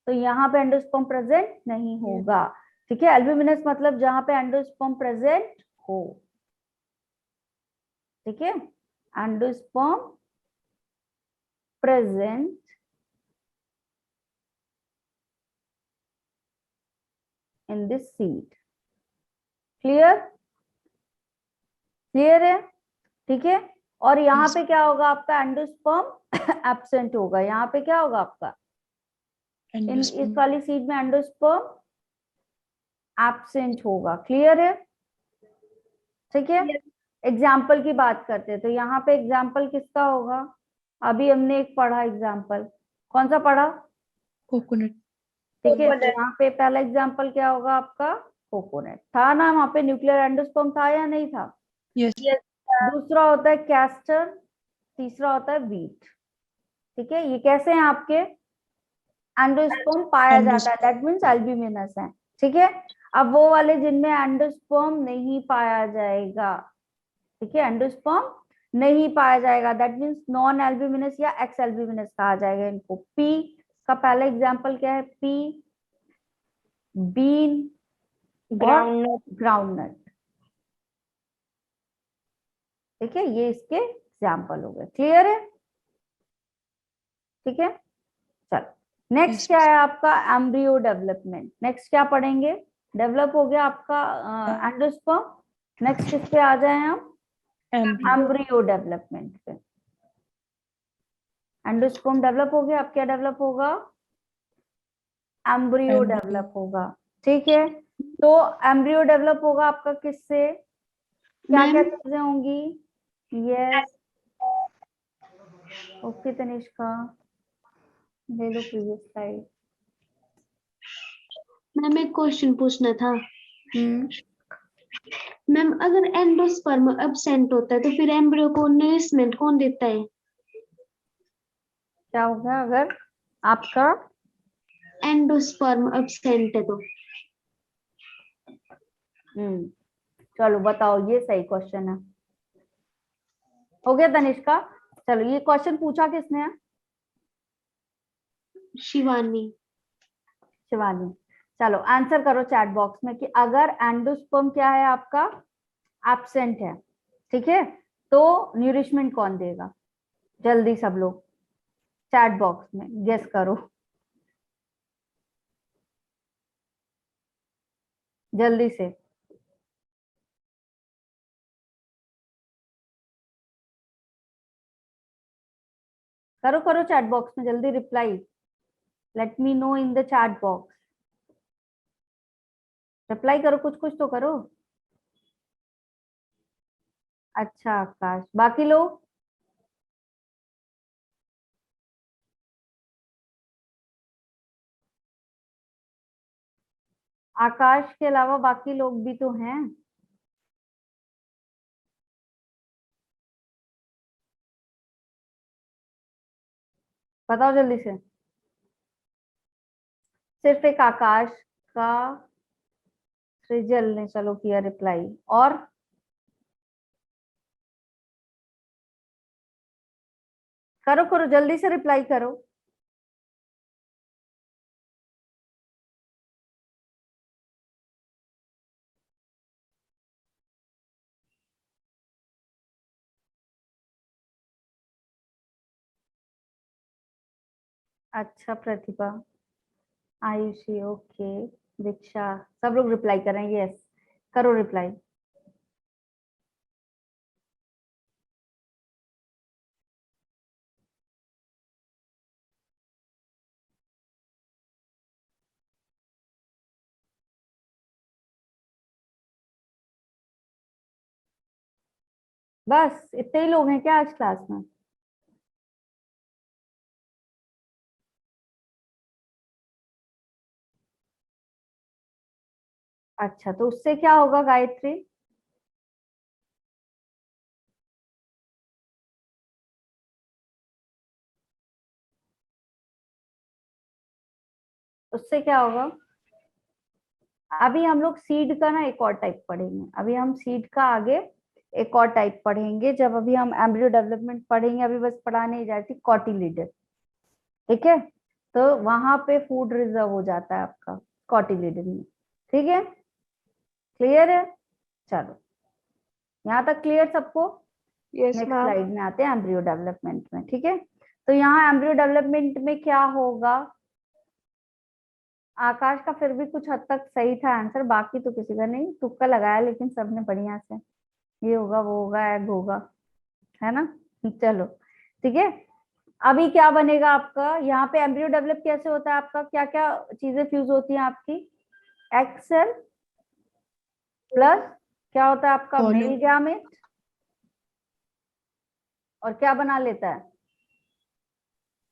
तो यहाँ पे एंडोस्पर्म प्रेजेंट नहीं होगा। ठीक है, एल्ब्यूमिनस मतलब जहां पे एंडोस्पर्म प्रेजेंट हो। ठीक है, endosperm present in this seed. Clear? Clear है? ठीक है, और यहाँ पे क्या होगा आपका? एंडोस्पर्म एब्सेंट होगा। यहाँ पे क्या होगा आपका? इस वाली सीड में एंडोस्पर्म एब्सेंट होगा। क्लियर है? ठीक है, एग्जाम्पल की बात करते हैं तो यहाँ पे एग्जाम्पल किसका होगा? अभी हमने एक पढ़ा एग्जाम्पल, कौन सा पढ़ा? Coconut. ठीक है, तो यहाँ पे पहला एग्जाम्पल क्या होगा आपका? कोकोनट था ना? वहां पे न्यूक्लियर एंडोस्पर्म था या नहीं था? Yes. दूसरा होता है कैस्टर, तीसरा होता है वीट। ठीक है, ये कैसे हैं आपके? एंडोस्पर्म पाया जाता है, दैट मीन्स एल्ब्यूमिनस है। ठीक है, अब वो वाले जिनमें एंडोस्पर्म नहीं पाया जाएगा। ठीक है, एंडोस्पर्म नहीं पाया जाएगा, दैट मीन्स नॉन एल्ब्यूमिनस या एक्स एल्ब्यूमिनस कहा जाएगा इनको। पी का पहला एग्जांपल क्या है? Pea, bean, groundnut. ठीक है, ये इसके एग्जांपल हो गए। क्लियर है? ठीक है, चलो नेक्स्ट क्या है आपका? Embryo development. नेक्स्ट क्या पढ़ेंगे? डेवलप हो गया आपका एंडोस्पर्म। नेक्स्ट किस पे आ जाए हम? एम्ब्रियो डेवलपमेंट पे। एंडोस्पर्म डेवलप हो गया, अब क्या डेवलप होगा? एम्ब्रियो डेवलप होगा। ठीक है, तो एम्ब्रियो डेवलप होगा आपका किससे? क्या क्या चीजें होंगी? यस, ओके तनिष्का, ले लो प्रीवियस स्लाइड। मैम एक क्वेश्चन पूछना था। मैम अगर एंडोस्पर्म एब्सेंट होता है तो फिर एम्ब्रियो को नरिशमेंट कौन देता है? क्या होगा अगर आपका एंडोस्पर्म एब्सेंट है तो? चलो बताओ, ये सही क्वेश्चन है। हो गया तनिष्का? चलो, ये क्वेश्चन पूछा किसने है? शिवानी। शिवानी। चलो आंसर करो चैट बॉक्स में कि अगर एंडोस्पर्म क्या है आपका? एब्सेंट है। ठीक है, तो न्यूरिशमेंट कौन देगा? जल्दी सब लोग चैट बॉक्स में गेस करो, जल्दी से। करो करो चैट बॉक्स में जल्दी reply. Let me know in the chat box. Reply करो, कुछ कुछ तो करो। अच्छा आकाश, बाकी लोग? आकाश के अलावा बाकी लोग भी तो हैं। बताओ जल्दी से। सिर्फ एक आकाश का सृजल ने चलो किया रिप्लाई, और करो करो जल्दी से रिप्लाई करो। अच्छा प्रतिभा, आयुषी, ओके, दीक्षा, सब लोग रिप्लाई कर रहे हैं, यस करो रिप्लाई। बस इतने ही लोग हैं क्या आज क्लास में? अच्छा, तो उससे क्या होगा गायत्री? उससे क्या होगा? अभी हम लोग सीड का ना एक और टाइप पढ़ेंगे, अभी हम सीड का आगे एक और टाइप पढ़ेंगे, जब अभी हम एम्ब्रियो डेवलपमेंट पढ़ेंगे, अभी बस पढ़ाने ही जा रही थी कॉटिलीडन, ठीक है? तो वहां पे फूड रिजर्व हो जाता है आपका कॉटिलीडन में, ठीक है? क्लियर है? चलो यहाँ तक क्लियर सबको? Yes next ma'am. स्लाइड में आते हैं एम्ब्रियो डेवलपमेंट में, ठीक है? तो यहाँ एम्ब्रियो डेवलपमेंट में क्या होगा? आकाश का फिर भी कुछ हद तक सही था आंसर, बाकी तो किसी का नहीं, तुक्का लगाया लेकिन सबने बढ़िया से, ये होगा वो होगा एग होगा, है ना? चलो ठीक है। अभी क्या बनेगा आपका? यहाँ पे एम्ब्रियो डेवलप कैसे होता है आपका? क्या क्या चीजें फ्यूज होती हैं आपकी? एग सेल प्लस क्या होता है आपका? Pollen. मेल गैमेट, और क्या बना लेता है?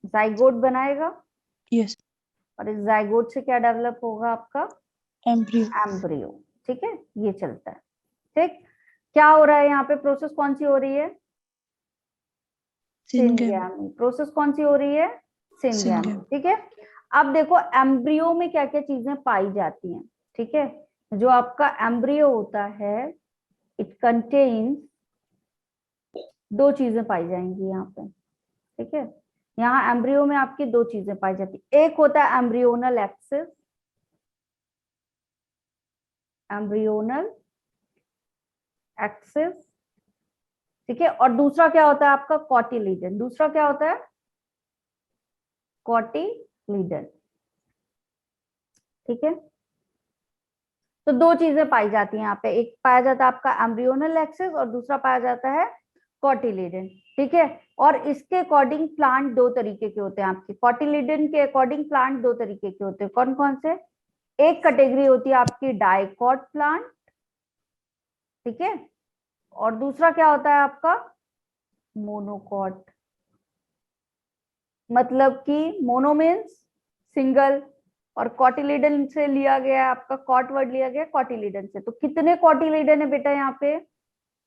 जाइगोट बनाएगा, Yes. और इस जाइगोट से क्या डेवलप होगा आपका? Embryo. एम्ब्रियो, ठीक है? ये चलता है, ठीक? क्या हो रहा है यहाँ पे? प्रोसेस कौन सी हो रही है? Syngam. सिंगैमी। प्रोसेस कौन सी हो रही है? Syngamy, Syngam. ठीक है? अब देखो एम्ब्रियो में क्या क्या चीजें पाई जाती हैं, ठीक है? जो आपका एम्ब्रियो होता है, इट कंटेन्स दो चीजें पाई जाएंगी यहाँ पे, ठीक है? यहाँ एम्ब्रियो में आपकी दो चीजें पाई जाती, एक होता है एम्ब्रियोनल एक्सिस, एम्ब्रियोनल एक्सिस, ठीक है? और दूसरा क्या होता है आपका? कॉटिलीडन। दूसरा क्या होता है? कॉटिलीडन, ठीक है? तो दो चीजें पाई जाती हैं यहाँ पे, एक पाया जाता है आपका एम्ब्रियोनल एक्सिस और दूसरा पाया जाता है कॉटिलीडन, ठीक है? और इसके अकॉर्डिंग प्लांट दो तरीके के होते हैं आपके, कॉटिलीडन के अकॉर्डिंग प्लांट दो तरीके के होते हैं, कौन कौन से? एक कैटेगरी होती है आपकी डाइकॉट प्लांट, ठीक है? और दूसरा क्या होता है आपका? मोनोकॉट। मतलब कि मोनो मीन्स सिंगल, और कॉटिलीडन से लिया गया है आपका, कॉट वर्ड लिया गया कॉटिलीडन से। तो कितने कॉटिलीडन है बेटा यहाँ पे?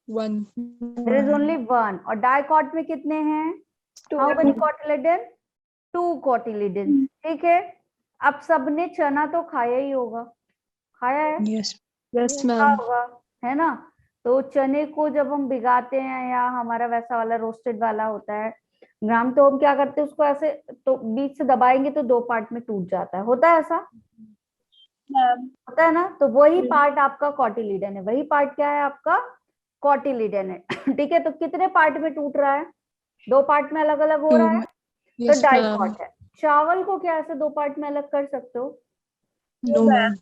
One. There is only one. और डाइकॉट में कितने हैं? How many cotyledon? Two cotyledon, ठीक है? अब सबने चना तो खाया ही होगा, खाया है? Yes. यस खा मैम। होगा, है ना? तो चने को जब हम भिगाते हैं, या हमारा वैसा वाला रोस्टेड वाला होता है ग्राम, तो हम क्या करते हैं उसको ऐसे, तो बीच से दबाएंगे तो दो पार्ट में टूट जाता है, होता है ऐसा? होता है ना? तो वही पार्ट आपका कॉटिलीडन है, वही पार्ट क्या है आपका? कॉटिलीडन है, ठीक है? तो कितने पार्ट में टूट रहा है? दो पार्ट में अलग अलग हो रहा है, तो Yes, ma'am. डाइकॉट है। चावल को क्या ऐसे दो पार्ट में अलग कर सकते हो? No, ma'am.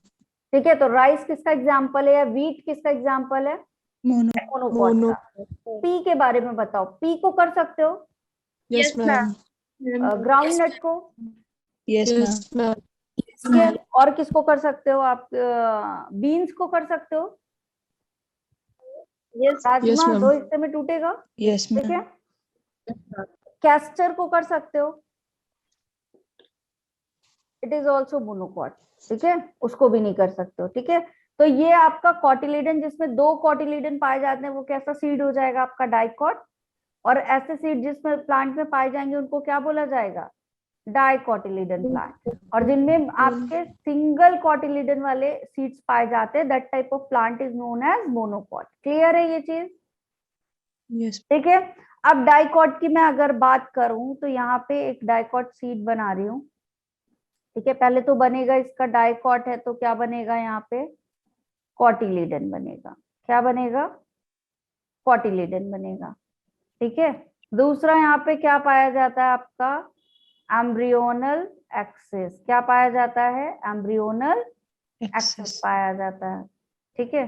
ठीक है? तो राइस किसका एग्जाम्पल है, या वीट किसका एग्जाम्पल है? Mono. Monocot mono. का। पी के बारे में बताओ, पी को कर सकते हो? Yes, ma'am. ग्राउंड नट को? Yes, ma'am. Yes ma'am. ठीक है? और किसको कर सकते हो आप? बीन्स को कर सकते हो? राजमा ma'am. दो हिस्से में टूटेगा, Yes, ठीक ma'am. है? कैस्टर को कर सकते हो? इट इज ऑल्सो मोनोकॉट, ठीक है? उसको भी नहीं कर सकते हो, ठीक है? तो ये आपका कॉटिलीडन, जिसमें दो कॉटिलीडन पाए जाते हैं, वो कैसा सीड हो जाएगा आपका? डाइकॉट। और ऐसे सीड जिसमें प्लांट में पाए जाएंगे उनको क्या बोला जाएगा? डाइकोटिलीडन प्लांट। और जिनमें आपके सिंगल कोटिलीडन वाले सीड्स पाए जाते हैं, that type of plant is known as monocot. Clear है ये चीज? Yes. ठीक है। अब डाइकॉट की मैं अगर बात करूं तो यहाँ पे एक डाइकॉट सीड बना रही हूँ। ठीक है, पहले तो बनेगा, इसका डाइकॉट है तो क्या बनेगा यहाँ पे, कॉटिलीडन बनेगा। क्या बनेगा? कॉटिलीडन बनेगा। ठीक है। दूसरा यहाँ पे क्या पाया जाता है आपका, एम्ब्रियोनल एक्सिस। क्या पाया जाता है? Embryonal axis Access. पाया जाता है। ठीक है,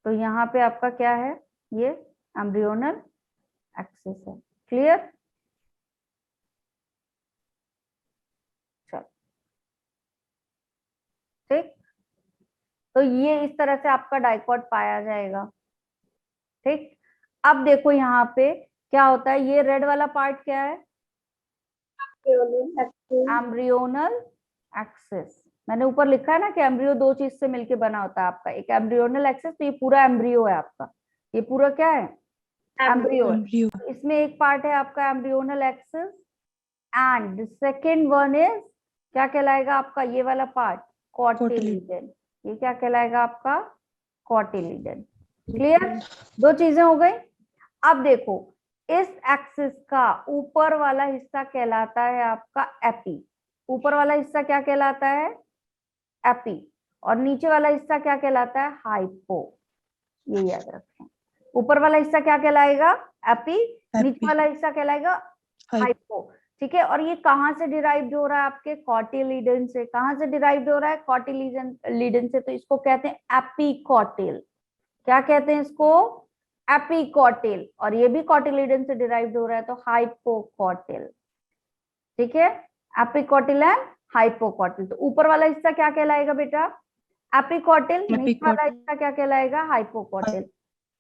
तो यहाँ पे आपका क्या है, ये एम्ब्रियोनल एक्सिस है। क्लियर? चलो ठीक, तो ये इस तरह से आपका डाइकॉट पाया जाएगा। ठीक, अब देखो यहाँ पे क्या होता है, ये रेड वाला पार्ट क्या है, एम्ब्रियोनल एक्सिस। मैंने ऊपर लिखा है ना कि एम्ब्रियो दो चीज से मिलके बना होता है आपका, एक एम्ब्रियोनल एक्सिस, तो ये पूरा एम्ब्रियो है आपका, ये पूरा क्या है, एम्ब्रियो है। Embryo. इसमें एक पार्ट है आपका embryonal axis, and second one is क्या कहलाएगा आपका, ये वाला पार्ट कॉटिलीडन। ये क्या कहलाएगा आपका, कॉटिलीडन। क्लियर? दो चीजें हो गई। अब देखो, इस एक्सिस का ऊपर वाला हिस्सा कहलाता है आपका एपी। ऊपर वाला हिस्सा क्या कहलाता है, एपी। और नीचे वाला हिस्सा क्या कहलाता है, हाइपो। ये याद रखें, ऊपर वाला हिस्सा क्या कहलाएगा, एपी, नीचे वाला हिस्सा कहलाएगा हाइपो। ठीक है, और ये कहाँ से डिराइव्ड हो रहा है, आपके कॉटिलीडन से। कहाँ से डिराइव्ड हो रहा है, कॉटिलीडन से, तो इसको कहते हैं एपीकॉटिल। क्या कहते हैं इसको, एपीकॉटिल। और ये भी कॉटिलीडन से डिराइव्ड हो रहा है, तो हाइपोकॉटिल। ठीक है, एपीकॉटिल एंड हाइपोकॉटिल। तो ऊपर वाला हिस्सा क्या कहलाएगा बेटा, एपीकॉटिल, नीचे वाला हिस्सा क्या कहलाएगा, हाइपोकॉटिल।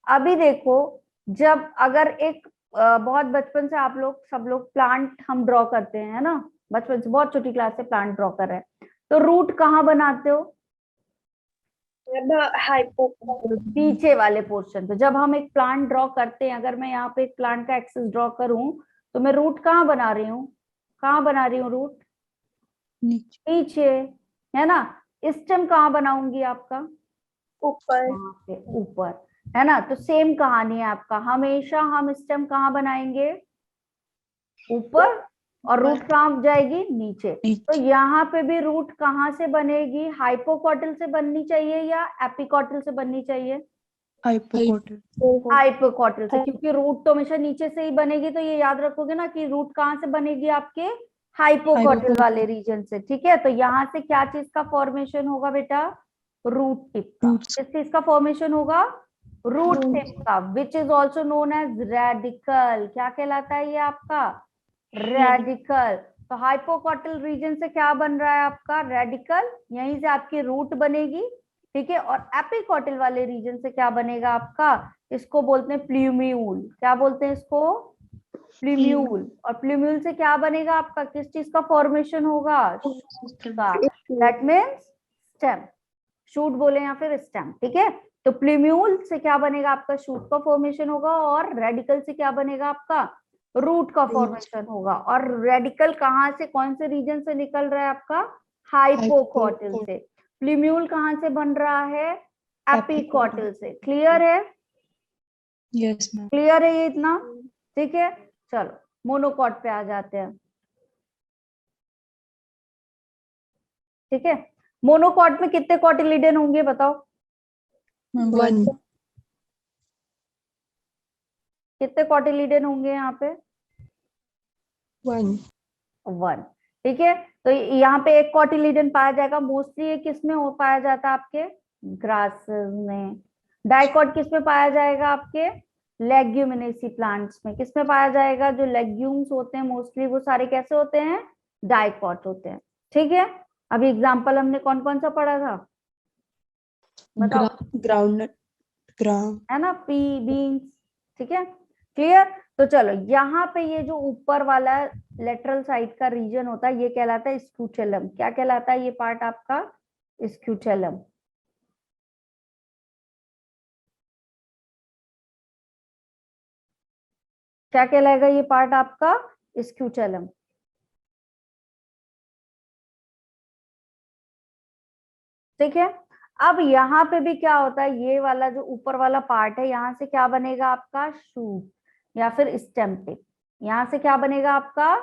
अभी देखो, जब अगर एक बहुत बचपन से आप लोग सब लोग प्लांट हम ड्रॉ करते हैं, है ना, बचपन से बहुत छोटी क्लास से प्लांट ड्रॉ कर रहे हैं, तो रूट कहाँ बनाते हो, पीछे वाले पोर्शन पे। जब हम एक प्लांट ड्रॉ करते हैं, अगर मैं यहाँ पे एक प्लांट का एक्सिस ड्रॉ करूं, तो मैं रूट कहाँ बना रही हूँ, कहाँ बना रही हूँ रूट, नीचे. नीचे, है ना। स्टेम कहाँ बनाऊंगी आपका, ऊपर। वहां पे ऊपर, है ना। तो सेम कहानी है आपका, हमेशा हम स्टेम कहाँ बनाएंगे, ऊपर, और रूट कहाँ जाएगी, नीचे। तो यहाँ पे भी रूट कहाँ से बनेगी, हाइपोकॉटिल से बननी चाहिए या एपिकॉटिल से बननी चाहिए, Hypocotyl. हाइपोकॉटिल से, क्योंकि रूट तो हमेशा नीचे से ही बनेगी। तो ये याद रखोगे ना कि रूट कहाँ से बनेगी आपके, हाइपोकॉटिल वाले रीजन से। ठीक है, तो यहाँ से क्या चीज का फॉर्मेशन होगा बेटा, रूट टिप का। किस चीज का फॉर्मेशन होगा, रूट टिप का, which is also known as radical. क्या कहलाता है ये आपका, रेडिकल। तो हाइपोकॉटिल रीजन से क्या बन रहा है आपका, रेडिकल, यहीं से आपकी रूट बनेगी। ठीक है, और एपिकॉटिल वाले रीजन से क्या बनेगा आपका, इसको बोलते हैं प्ल्यूम्यूल। क्या बोलते हैं इसको, प्ल्यूम्यूल। और प्ल्यूम्यूल से क्या बनेगा आपका, किस चीज का फॉर्मेशन होगा, शूट का, दैट मीन्स स्टेम। शूट बोले या फिर स्टेम। ठीक है, तो प्ल्यूम्यूल से क्या बनेगा आपका, शूट का फॉर्मेशन होगा, और रेडिकल से क्या बनेगा आपका, रूट का फॉर्मेशन होगा। और रेडिकल कहाँ से, कौन से रीजन से निकल रहा है आपका, हाइपोकॉटिल से। प्ल्यूम्यूल कहाँ से बन रहा है, एपिकॉटिल से। क्लियर है, Yes, ma'am. क्लियर है ये इतना? ठीक है, चलो मोनोकॉट पे आ जाते हैं। ठीक है, मोनोकॉट में कितने कॉटिलीडन होंगे बताओ, One. कितने कॉटिलीडन होंगे यहाँ पे, One. वन। ठीक है, तो यहाँ पे एक कॉटिलीडन पाया जाएगा। मोस्टली ये किस में हो पाया जाता है, आपके ग्रासेस में। डाइकॉट किस में पाया जाएगा, आपके लेग्यूमिनेसी प्लांट्स में। किस में पाया जाएगा, जो लेग्यूम्स होते हैं मोस्टली वो सारे कैसे होते हैं, डाइकॉट होते हैं। ठीक है, अभी एग्जाम्पल हमने कौन कौन सा पढ़ा था बताओ, Groundnut. Gram. है ना, पी, बीन्स। ठीक है, क्लियर। तो चलो यहाँ पे ये जो ऊपर वाला लेटरल साइड का रीजन होता है, ये कहलाता है स्क्यूटेलम। क्या कहलाता है ये पार्ट आपका, स्क्यूटेलम। क्या कहलाएगा ये पार्ट आपका, स्क्यूटेलम। ठीक है। अब यहाँ पे भी क्या होता है, ये वाला जो ऊपर वाला पार्ट है, यहाँ से क्या बनेगा आपका शूट या फिर स्टेम टिप। यहाँ से क्या बनेगा आपका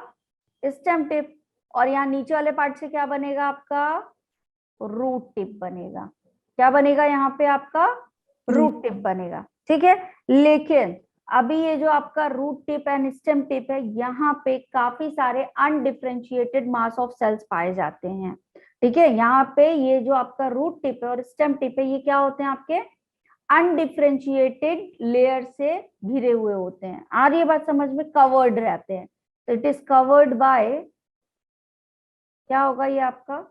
स्टेम टिप, और यहाँ नीचे वाले पार्ट से क्या बनेगा आपका रूट टिप बनेगा। क्या बनेगा यहाँ पे आपका रूट टिप बनेगा, ठीक है। लेकिन अभी ये जो आपका root tip and stem tip है, यहाँ पे काफी सारे अनडिफरेंशिएटेड मास ऑफ सेल्स पाए जाते हैं, ठीक है। यहाँ पे ये जो आपका रूट टिप है और स्टेम टिप है, ये क्या होते हैं आपके अनडिफरेंशिएटेड लेयर से घिरे हुए होते हैं। आ रही है बात समझ में, कवर्ड रहते हैं। तो इट इज कवर्ड बाय, क्या होगा ये आपका,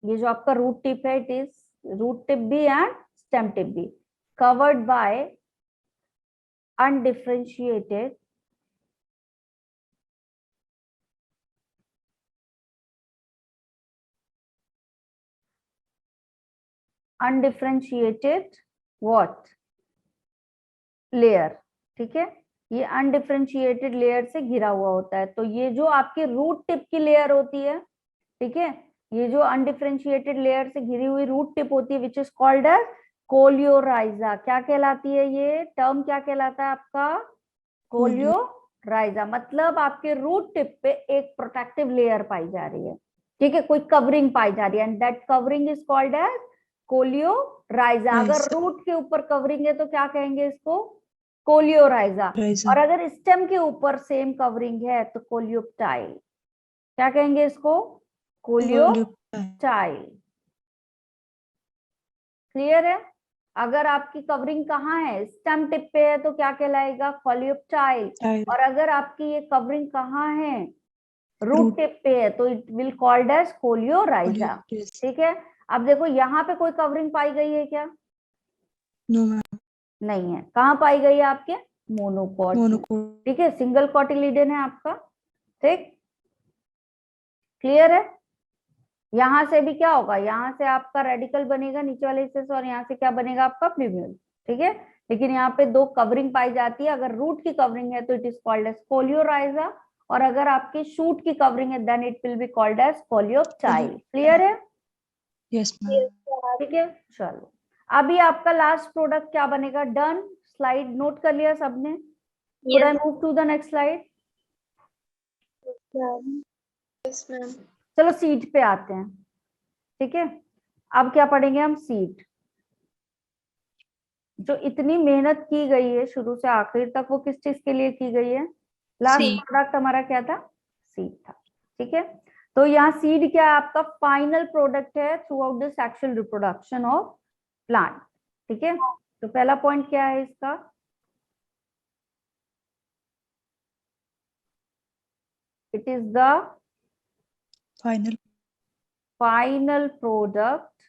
ये जो आपका रूट टिप है, इट इज रूट टिप भी एंड स्टेम टिप भी covered by undifferentiated what layer, ठीक है। ये अनडिफरेंशिएटेड लेयर से घिरा हुआ होता है। तो ये जो आपकी रूट टिप की लेयर होती है, ठीक है, ये जो अनडिफरेंशिएटेड लेयर से घिरी हुई रूट टिप होती है, which is called as coleorhiza. क्या कहलाती है ये टर्म, क्या कहलाता है आपका कोलियोराइजा। मतलब आपके रूट टिप पे एक प्रोटेक्टिव लेयर पाई जा रही है, ठीक है, कोई कवरिंग पाई जा रही है, and that covering is called as coleorhiza. अगर रूट के ऊपर कवरिंग है तो क्या कहेंगे इसको कोलियोराइजा, और अगर स्टेम के ऊपर सेम कवरिंग है तो कोलियोप्टाइल। क्या कहेंगे इसको कोलियोप्टाइल। क्लियर है। अगर आपकी कवरिंग कहाँ है स्टेम टिप पे है तो क्या कहलाएगा कोलियोप्टाइल, और अगर आपकी ये कवरिंग कहाँ है रूट टिप पे है तो it will called as coleorhiza, ठीक है। अब देखो यहाँ पे कोई कवरिंग पाई गई है क्या, नो मैम, नहीं है। कहाँ पाई गई है आपके मोनोकॉट, ठीक है, सिंगल कॉटिलिडन है आपका, ठीक। क्लियर है। यहाँ से भी क्या होगा, यहाँ से आपका रेडिकल बनेगा नीचे वाले हिस्से से, और यहाँ से क्या बनेगा आपका प्लूम्यूल, ठीक है। लेकिन यहाँ पे दो कवरिंग पाई जाती है। अगर रूट की कवरिंग है तो it is called as coleorhiza, और अगर आपकी शूट की कवरिंग है then it will be called as coleoptile. Clear है। यस मैम, ठीक है, चलो अभी आपका लास्ट प्रोडक्ट क्या बनेगा, डन। स्लाइड नोट कर लिया सबने, could I move to the next slide? Yes, ma'am. चलो सीड पे आते हैं, ठीक है। अब क्या पढ़ेंगे हम, सीड। जो इतनी मेहनत की गई है शुरू से आखिर तक, वो किस चीज के लिए की गई है, लास्ट Seed. प्रोडक्ट हमारा क्या था, सीड था, ठीक है। तो यहाँ सीड क्या है आपका फाइनल प्रोडक्ट है through out the sexual reproduction of plant, ठीक है। तो पहला पॉइंट क्या है इसका, it is the final product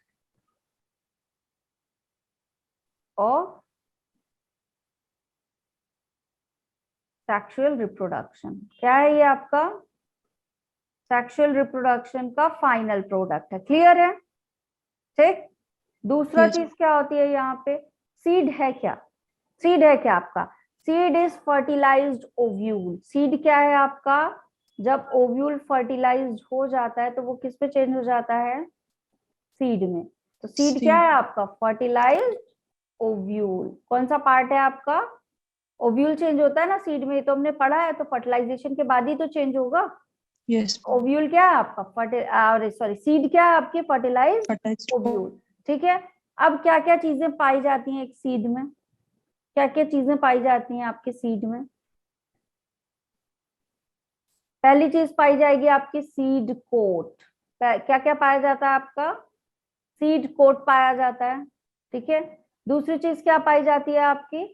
of sexual reproduction। क्या है ये आपका सेक्सुअल रिप्रोडक्शन का फाइनल प्रोडक्ट है। क्लियर है, ठीक। दूसरा Yes. चीज क्या होती है यहाँ पे, सीड है क्या, सीड है क्या आपका, seed is fertilised ovule. Seed क्या है आपका, जब ओव्यूल फर्टिलाइज्ड हो जाता है तो वो किस पे चेंज हो जाता है, सीड में। तो सीड क्या है आपका फर्टिलाइज्ड ओव्यूल। कौन सा पार्ट है आपका, ओव्यूल चेंज होता है ना सीड में, तो हमने पढ़ा है, तो फर्टिलाइजेशन के बाद ही तो चेंज होगा। यस, ओव्यूल क्या है आपका सॉरी सीड क्या है आपकी फर्टिलाइज्ड ओव्यूल, ठीक है। अब क्या क्या चीजें पाई जाती हैं एक सीड में, क्या क्या चीजें पाई जाती हैं आपके सीड में। पहली चीज पाई जाएगी आपकी सीड कोट। क्या क्या पाया जाता है आपका, सीड कोट पाया जाता है, ठीक है। दूसरी चीज क्या पाई जाती है आपकी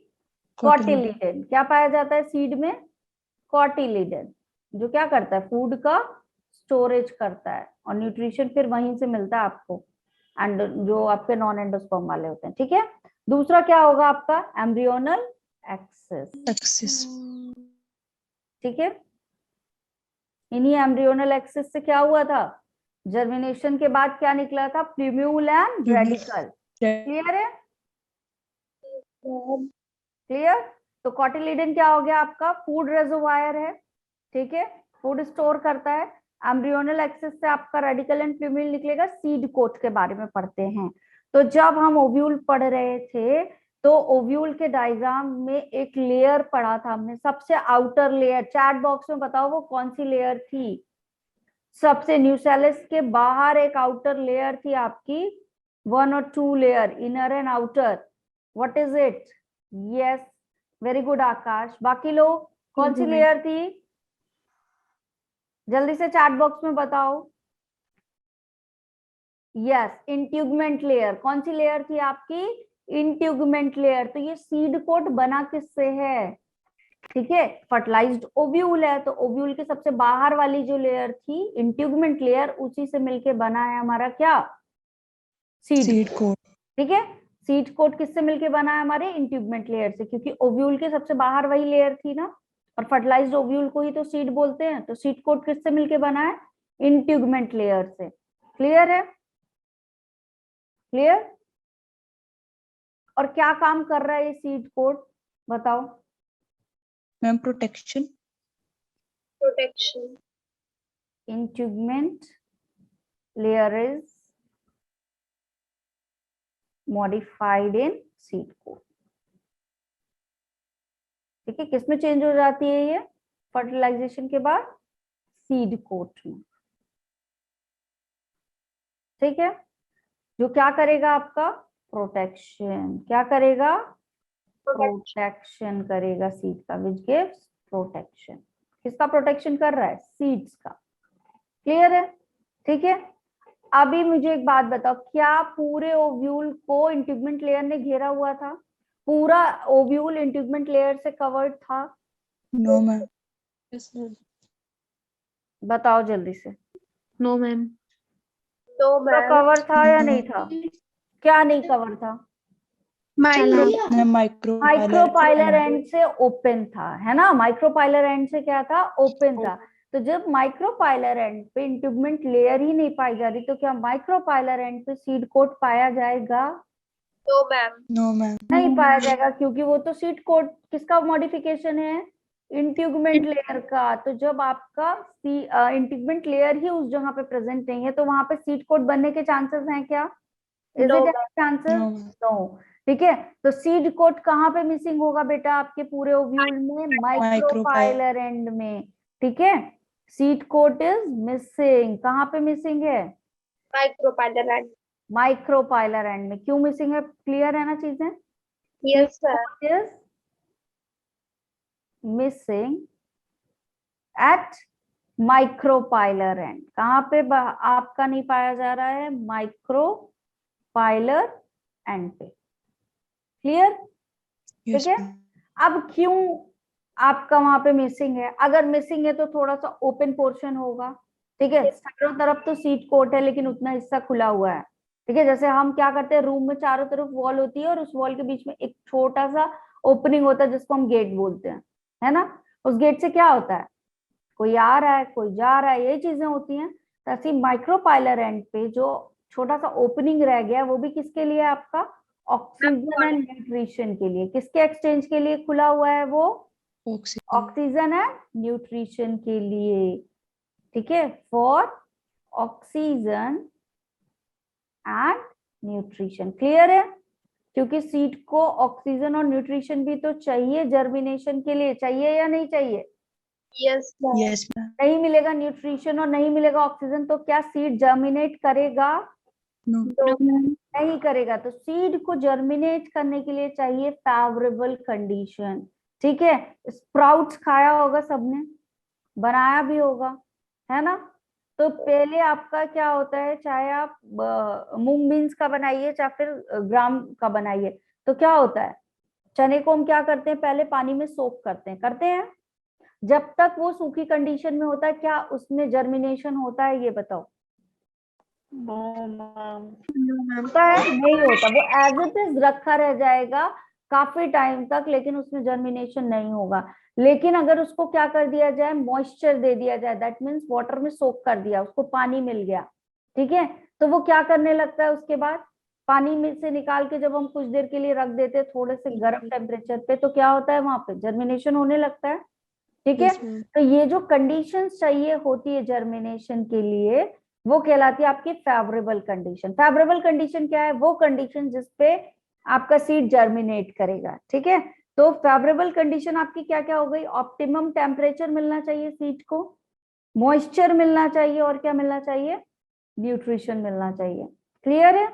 कॉटिलिडन। क्या पाया जाता है सीड में, कॉटिलिडन, जो क्या करता है फूड का स्टोरेज करता है, और न्यूट्रिशन फिर वहीं से मिलता है आपको, एंड जो आपके नॉन एंडोस्पर्म वाले होते हैं, ठीक है। दूसरा क्या होगा आपका एम्ब्रियोनल एक्सिस, ठीक है। इन्हीं एम्ब्रियोनल एक्सिस से क्या हुआ था, जर्मिनेशन के बाद क्या निकला था, प्लूम्यूल एंड रेडिकल। क्लियर है, क्लियर। तो कॉटिलिडन क्या हो गया आपका फूड रेजोवायर है, ठीक है, फूड स्टोर करता है। एम्ब्रियोनल एक्सिस से आपका रेडिकल एंड प्लूमिल निकलेगा, सीड कोट के बारे में पढ़ते हैं। तो जब हम ओव्यूल पढ़ रहे थे तो ओव्यूल के डायग्राम में एक लेयर पढ़ा था हमने, सबसे आउटर लेयर। चैट बॉक्स में बताओ वो कौन सी लेयर थी? सबसे न्यूसेलस के बाहर एक आउटर लेयर थी आपकी, 1 और 2 layer, inner and outer. What is it? Yes, very good Akash. बाकी लोग कौन सी लेयर थी? जल्दी से चैट बॉक्स में बताओ। Yes, integument layer. कौन सी लेयर थी आपकी? Integument layer. तो ये सीड कोट बना किससे है? ठीक है, फर्टिलाइज्ड ओव्यूल है, तो ओव्यूल के सबसे बाहर वाली जो लेयर थी इंट्यूगमेंट लेयर, उसी से मिलके बना है हमारा क्या? Seed coat. ठीक है, सीड कोट किससे मिलके बना है? हमारे इंट्यूगमेंट लेयर से, क्योंकि ओव्यूल के सबसे बाहर वही लेयर थी ना, और फर्टिलाइज्ड ओव्यूल को ही तो सीड बोलते हैं। तो सीड कोट किससे मिलके बना है? इंट्यूगमेंट लेयर से। क्लियर है? क्लियर? और क्या काम कर रहा है ये सीड कोट, बताओ? Ma'am protection. Protection. Integument layer is modified in seed coat। ठीक है, किसमें चेंज हो जाती है ये फर्टिलाइजेशन के बाद? सीड कोट में। ठीक है, जो क्या करेगा आपका? प्रोटेक्शन। क्या करेगा? प्रोटेक्शन करेगा सीड का, विच गिव्स प्रोटेक्शन। किसका प्रोटेक्शन कर रहा है? सीड्स का। क्लियर है? ठीक है, अभी मुझे एक बात बताओ, क्या पूरे ओव्यूल को इंट्यूगमेंट लेयर ने घेरा हुआ था? पूरा ओव्यूल इंट्यूगमेंट लेयर से कवर्ड था? No ma'am. बताओ जल्दी से। No ma'am. तो पूरा कवर था या नहीं था? क्या नहीं कवर था? माइक्रोपाइलर एंड से ओपन था, है ना? माइक्रोपाइलर एंड से क्या था? ओपन था। तो जब माइक्रोपाइलर एंड पे इंट्यूगमेंट लेयर ही नहीं पाई जा रही, तो क्या माइक्रोपाइलर एंड पे सीड कोट पाया जाएगा? तो मैम नो मैम। नहीं पाया जाएगा, क्योंकि वो तो सीड कोट किसका मॉडिफिकेशन है? इंट्यूगमेंट लेयर का। तो जब आपका इंट्यूगमेंट लेयर ही उस जगह पे प्रेजेंट नहीं है, तो वहां पे सीड कोट बनने के चांसेस हैं क्या? Is No, it chances? No. No. ठीक है, तो सीड कोट कहाँ पे मिसिंग होगा बेटा आपके पूरे ओव्यूल में? माइक्रोपाइलर एंड में। ठीक है, सीड कोट इज मिसिंग। कहाँ पे मिसिंग है? Micropylar and. माइक्रोपाइलर एंड में। क्यों मिसिंग है? क्लियर है ना चीजें? Yes sir. is missing at micropylar and. कहाँ पे आपका नहीं पाया जा रहा है? माइक्रोपाइलर एंड पे। क्लियर? ठीक है, अब क्यों आपका वहां पे मिसिंग है? अगर मिसिंग है तो थोड़ा सा ओपन पोर्शन होगा। ठीक है, चारों तरफ तो सीट कोट है, लेकिन उतना हिस्सा खुला हुआ है। ठीक है, जैसे हम क्या करते हैं, रूम में चारों तरफ वॉल होती है और उस वॉल के बीच में एक छोटा सा ओपनिंग होता है जिसको हम गेट बोलते हैं, है ना? उस गेट से क्या होता है? कोई आ रहा है, कोई जा रहा है, यही चीजें होती हैं। तो ऐसी माइक्रोपाइलर एंड पे जो छोटा सा ओपनिंग रह गया, वो भी किसके लिए? आपका ऑक्सीजन एंड न्यूट्रिशन के लिए। किसके एक्सचेंज के लिए खुला हुआ है वो? ऑक्सीजन एंड न्यूट्रिशन के लिए। ठीक है, for oxygen and nutrition. Clear है? क्योंकि सीड को ऑक्सीजन और न्यूट्रिशन भी तो चाहिए जर्मिनेशन के लिए। चाहिए या नहीं चाहिए? Yes yes ma'am. नहीं मिलेगा न्यूट्रिशन और नहीं मिलेगा ऑक्सीजन, तो क्या सीड जर्मिनेट करेगा? नो। नहीं करेगा। तो सीड को जर्मिनेट करने के लिए चाहिए फेवरेबल कंडीशन। ठीक है, स्प्राउट्स खाया होगा सबने, बनाया भी होगा, है ना? तो पहले आपका क्या होता है, चाहे आप मूंग बीन्स का बनाइए चाहे फिर ग्राम का बनाइए, तो क्या होता है, चने को हम क्या करते हैं, पहले पानी में सोक करते हैं। जब तक वो सूखी कंडीशन में होता है, क्या उसमें जर्मिनेशन होता है? ये बताओ। होता है? नहीं होता। वो एज इट इज रखा रह जाएगा काफी टाइम तक, लेकिन उसमें जर्मिनेशन नहीं होगा। लेकिन अगर उसको क्या कर दिया जाए, मॉइस्चर दे दिया जाए, दैट मीन्स वाटर में सोक कर दिया, उसको पानी मिल गया, ठीक है, तो वो क्या करने लगता है उसके बाद? पानी में से निकाल के जब हम कुछ देर के लिए रख देते हैं थोड़े से गर्म टेम्परेचर पे, तो क्या होता है, वहां पे जर्मिनेशन होने लगता है। ठीक है। Yes, ma'am. तो ये जो कंडीशंस चाहिए होती है जर्मिनेशन के लिए, वो कहलाती है आपकी फेवरेबल कंडीशन। फेवरेबल कंडीशन क्या है? वो कंडीशन जिसपे आपका सीड जर्मिनेट करेगा, ठीक है। तो फेवरेबल कंडीशन आपकी क्या क्या हो गई? ऑप्टिमम टेम्परेचर मिलना चाहिए सीड को, मॉइस्चर मिलना चाहिए, और क्या मिलना चाहिए? न्यूट्रिशन मिलना चाहिए। क्लियर है?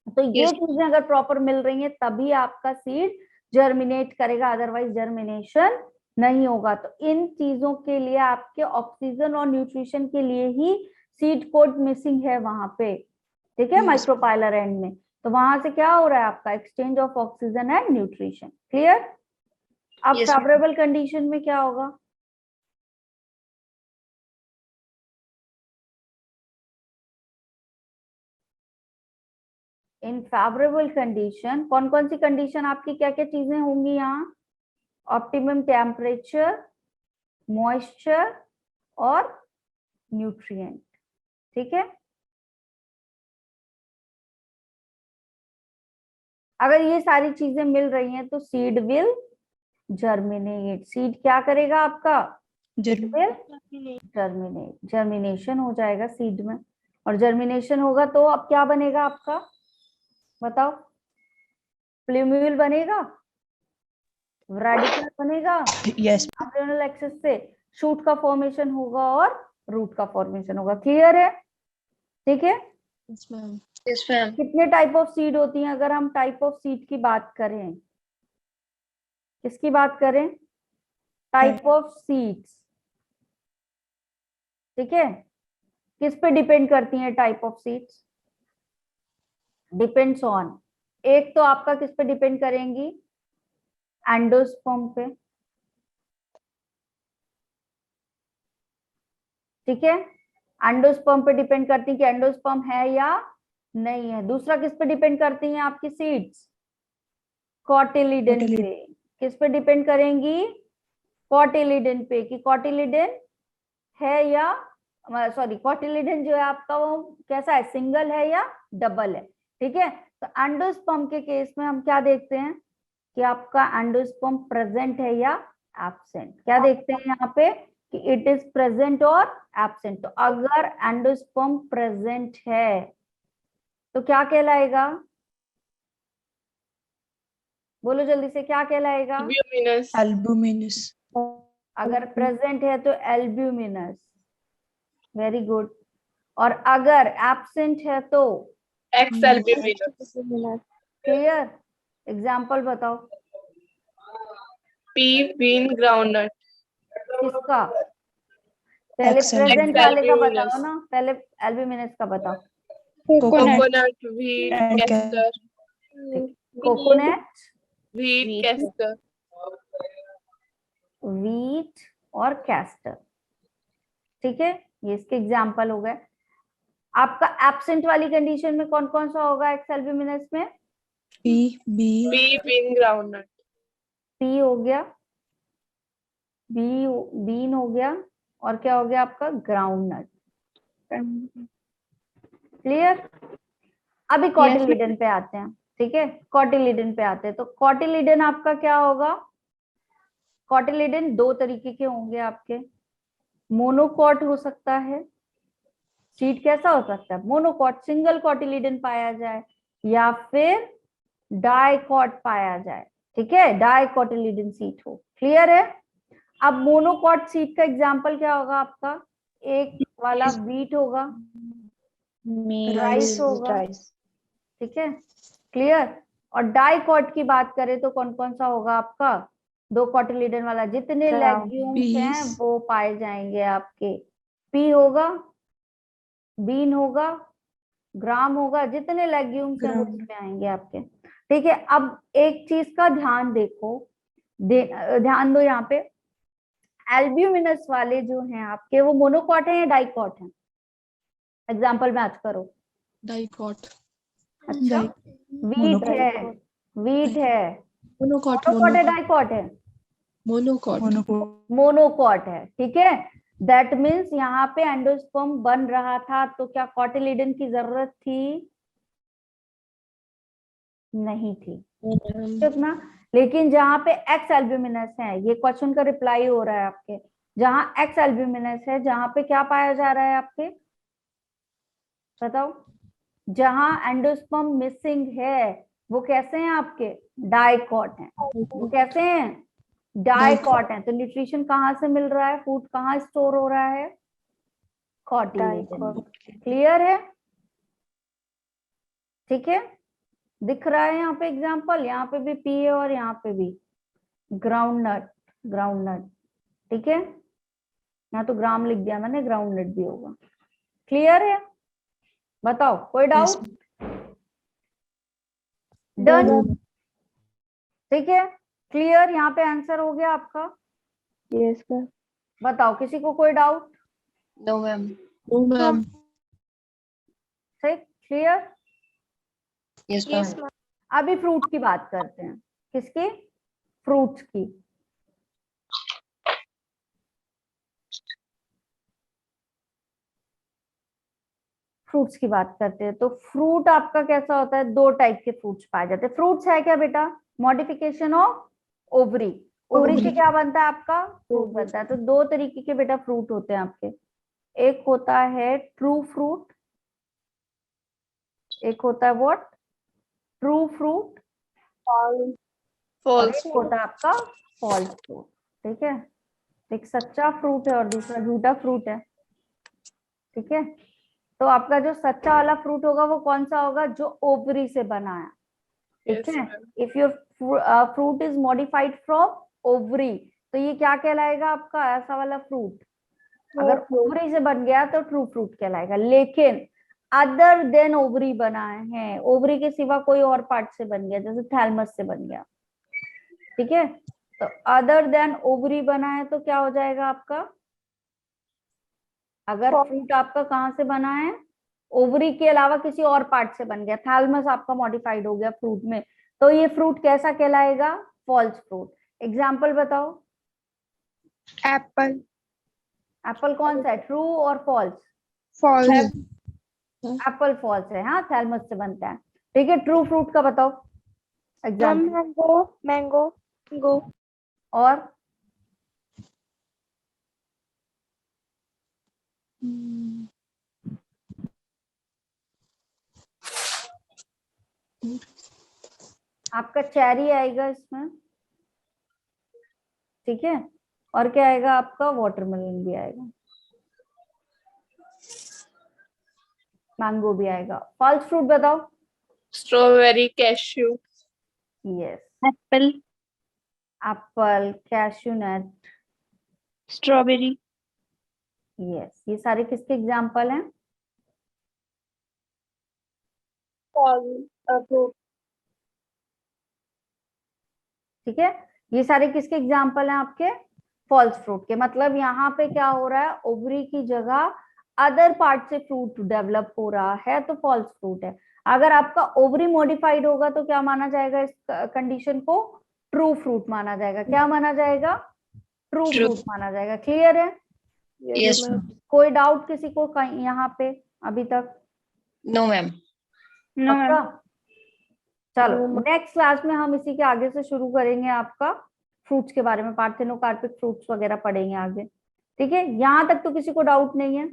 तो ये Yes. चीजें अगर प्रॉपर मिल रही हैं तभी आपका सीड जर्मिनेट करेगा, अदरवाइज जर्मिनेशन नहीं होगा। तो इन चीजों के लिए आपके ऑक्सीजन और न्यूट्रिशन के लिए ही सीड कोड मिसिंग है वहां पे, ठीक है, Yes. माइक्रोपाइलर एंड में। तो वहां से क्या हो रहा है आपका? Exchange of oxygen and nutrition. Clear? अब Yes, ma'am. फेवरेबल कंडीशन में क्या होगा? इन फेवरेबल कंडीशन कौन कौन सी कंडीशन आपकी क्या क्या चीजें होंगी यहाँ? ऑप्टिमम टेम्परेचर, मॉइस्चर और न्यूट्रिएंट, ठीक है। अगर ये सारी चीजें मिल रही हैं तो सीड विल जर्मिनेट। सीड क्या करेगा आपका? जर्मिनेट, जर्मिनेशन हो जाएगा सीड में। और जर्मिनेशन होगा तो अब क्या बनेगा आपका? बताओ। प्लूम्यूल बनेगा, रेडिकल बनेगा, Yes. एम्ब्रियोनल एक्सिस से शूट का फॉर्मेशन होगा और रूट का फॉर्मेशन होगा। क्लियर है? ठीक है। Yes, ma'am. Yes, ma'am. कितने टाइप ऑफ सीड होती हैं? अगर हम टाइप ऑफ सीड की बात करें, किसकी बात करें? टाइप ऑफ सीड्स, ठीक है। किस पे डिपेंड करती हैं type of seeds? Depends on, एक तो आपका किस पे डिपेंड करेंगी? एंडोस्पर्म पे, ठीक है। एंडोस्पर्म पे डिपेंड करती है कि एंडोस्पर्म है या नहीं है। दूसरा किस पे डिपेंड करती हैं आपकी सीड्स? कॉटिलिडन पे। किस पे डिपेंड करेंगी? कॉटिलिडन पे, कि कॉटिलिडन है या, सॉरी, कॉटिलिडन जो है आपका वो कैसा है? सिंगल है या डबल है, ठीक है। तो एंडोस्पर्म के केस में हम क्या देखते हैं कि आपका एंडोस्पर्म प्रेजेंट है या एब्सेंट। क्या देखते हैं यहाँ पे कि इट इज प्रेजेंट और एब्सेंट। तो अगर एंडोस्पर्म प्रेजेंट है तो क्या कहलाएगा? बोलो जल्दी से, क्या कहलाएगा? Albuminous. Albuminous. अगर प्रेजेंट है तो एल्ब्यूमिनस, वेरी गुड। और अगर एब्सेंट है तो Ex-albuminous. क्लियर? एग्जाम्पल बताओ Pea, bean, groundnut. किसका? पहले Excellent. प्रेजेंट वाले का Ex-albuminous. बताओ ना, पहले एल्ब्यूमिनस का बताओ। Coconut, wheat, And castor. Coconut, Wheat, castor. Wheat और कैस्टर, ठीक है। ये इसके एग्जाम्पल हो गए। आपका एब्सेंट वाली कंडीशन में कौन कौन सा होगा एक्स एल्ब्यूमिनस में? P, B, Pea, bean, groundnut. P हो गया, बीन हो गया, और क्या हो गया आपका? ग्राउंडनट। क्लियर? अभी कॉटिलिडन पे आते हैं, ठीक है। कॉटिलिडन पे आते हैं तो कॉटिलिडन आपका क्या होगा? कॉटिलिडन दो तरीके के होंगे आपके। मोनोकॉट हो सकता है, सीड कैसा हो सकता है? मोनोकॉट, सिंगल कॉटिलिडन पाया जाए, या फिर डाइकॉट पाया जाए, ठीक है, डाइकोटिलिडन सीड हो। क्लियर है? अब मोनोकॉट सीड का एग्जांपल क्या होगा आपका? एक वाला व्हीट होगा, राइस होगा, ठीक है, क्लियर। और डाइकॉट की बात करें तो कौन कौन सा होगा आपका? दो कॉटिलिडन वाला, जितने लेग्यूम्स हैं peas. वो पाए जाएंगे आपके। पी होगा, बीन होगा, ग्राम होगा, जितने लेग्यूम्स हैं वो Ground. इसमें आएंगे आपके, ठीक है। अब एक चीज का ध्यान देखो, ध्यान दो यहाँ पे, एल्ब्यूमिनस वाले जो हैं आपके वो मोनोकॉट है या डाइकॉट है? एग्जांपल मैच करो। Dicot. अच्छा, व्हीट है, व्हीट है, Monocot. मोनोकॉट है डाइकॉट है? Monocot. Monocot. मोनोकॉट है, ठीक है। दैट मीन्स यहाँ पे एंडोस्पर्म बन रहा था तो क्या कॉटिलिडन की जरूरत थी? नहीं थी, ठीक ना। लेकिन जहां पे एक्स एल्ब्यूमिनस है, ये क्वेश्चन का रिप्लाई हो रहा है आपके, जहां एक्स एल्ब्यूमिनस है, जहां पे क्या पाया जा रहा है आपके, बताओ, जहां एंडोस्पर्म मिसिंग है वो कैसे हैं आपके, डाइकॉट हैं। वो कैसे हैं, डाइकॉट हैं। तो न्यूट्रिशन कहाँ से मिल रहा है, फूड कहाँ स्टोर हो रहा है, कार्टिलेज में। क्लियर है, ठीक है, दिख रहा है यहाँ पे एग्जांपल, यहाँ पे भी पी है और यहाँ पे भी ग्राउंड नट, ग्राउंड नट, ठीक है, यहाँ तो ग्राम लिख दिया मैंने, ग्राउंड नट भी होगा। क्लियर है, बताओ कोई डाउट, डन, ठीक है, क्लियर, यहाँ पे आंसर हो गया आपका। Yes ma'am. बताओ किसी को कोई डाउट, नो मैम। ठीक, क्लियर। Yes ma'am. अभी फ्रूट की बात करते हैं, किसकी, फ्रूट्स की। फ्रूट्स की बात करते हैं, तो फ्रूट आपका कैसा होता है, दो टाइप के फ्रूट्स पाए जाते हैं। फ्रूट्स है क्या बेटा, मॉडिफिकेशन ऑफ ओवरी, ओवरी से क्या बनता है आपका, फ्रूट बनता है। तो दो तरीके के बेटा फ्रूट होते हैं आपके, एक होता है ट्रू फ्रूट, एक होता है व्हाट, ट्रू फ्रूट, और फॉल्स। एक होता है आपका फॉल्स फ्रूट, ठीक है। एक सच्चा फ्रूट है और दूसरा झूठा फ्रूट है, ठीक है। तो आपका जो सच्चा वाला फ्रूट होगा वो कौन सा होगा, जो ओवरी से बना है, ठीक है। If your fruit is modified from ovary, तो ये क्या कहलाएगा आपका, ऐसा वाला फ्रूट। अगर ओवरी से बन गया तो ट्रू फ्रूट कहलाएगा। लेकिन अदर देन ओवरी बना है, ओवरी के सिवा कोई और पार्ट से बन गया, जैसे थैलमस से बन गया, ठीक है, तो अदर देन ओवरी बना है तो क्या हो जाएगा आपका, अगर फ्रूट आपका कहाँ से बना है, ओवरी के अलावा किसी और पार्ट से बन गया, थैलमस आपका मॉडिफाइड हो गया फ्रूट में, तो ये फ्रूट कैसा कहलाएगा, फॉल्स फ्रूट। एग्जाम्पल बताओ, एप्पल। एप्पल कौन सा है, ट्रू और फॉल्स, फॉल्स। एप्पल फॉल्स है, हाँ, थैलमस से बनता है, ठीक है। ट्रू फ्रूट का बताओ एग्जाम्पल, मैंगो, मैंगो, गो। और आपका चेरी आएगा इसमें, ठीक है, और क्या आएगा आपका, वाटरमेलन भी आएगा, मैंगो भी आएगा। फॉल्स फ्रूट बताओ, strawberry, cashew. Yes, apple, apple, cashew nut, strawberry, yes, ये सारे किसके एग्जाम्पल हैं, ठीक है, ये सारे किसके एग्जाम्पल हैं आपके, फॉल्स फ्रूट के। मतलब यहाँ पे क्या हो रहा है, ओवरी की जगह अदर पार्ट से फ्रूट डेवलप हो रहा है, तो फॉल्स फ्रूट है। अगर आपका ओवरी मॉडिफाइड होगा तो क्या माना जाएगा, इस कंडीशन को ट्रू फ्रूट माना जाएगा। क्या माना जाएगा, ट्रू फ्रूट माना जाएगा। क्लियर है, यस कोई डाउट किसी को कहीं यहाँ पे अभी तक, नो मैम। पक्का? चलो नेक्स्ट क्लास में हम इसी के आगे से शुरू करेंगे, आपका फ्रूट्स के बारे में, पार्थेनोकार्पिक फ्रूट्स वगैरह पढ़ेंगे आगे, ठीक है। यहाँ तक तो किसी को डाउट नहीं है,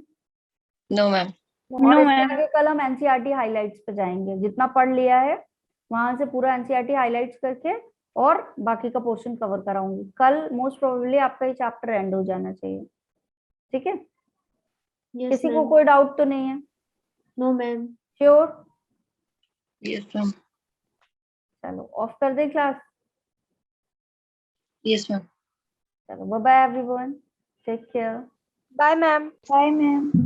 नो मैम। और इसके आगे कल हम एनसीईआरटी हाइलाइट्स पे जाएंगे, जितना पढ़ लिया है वहां से पूरा एनसीईआरटी हाइलाइट्स करके और बाकी का पोर्शन कवर कराऊंगी कल। मोस्ट प्रोबेबली आपका ये चैप्टर एंड हो जाना चाहिए, ठीक है। किसी को कोई डाउट तो नहीं है, no ma'am. Sure? Yes ma'am. चलो ऑफ कर दें क्लास, यस मैम। चलो bye bye everyone, take care, bye ma'am. Bye, ma'am.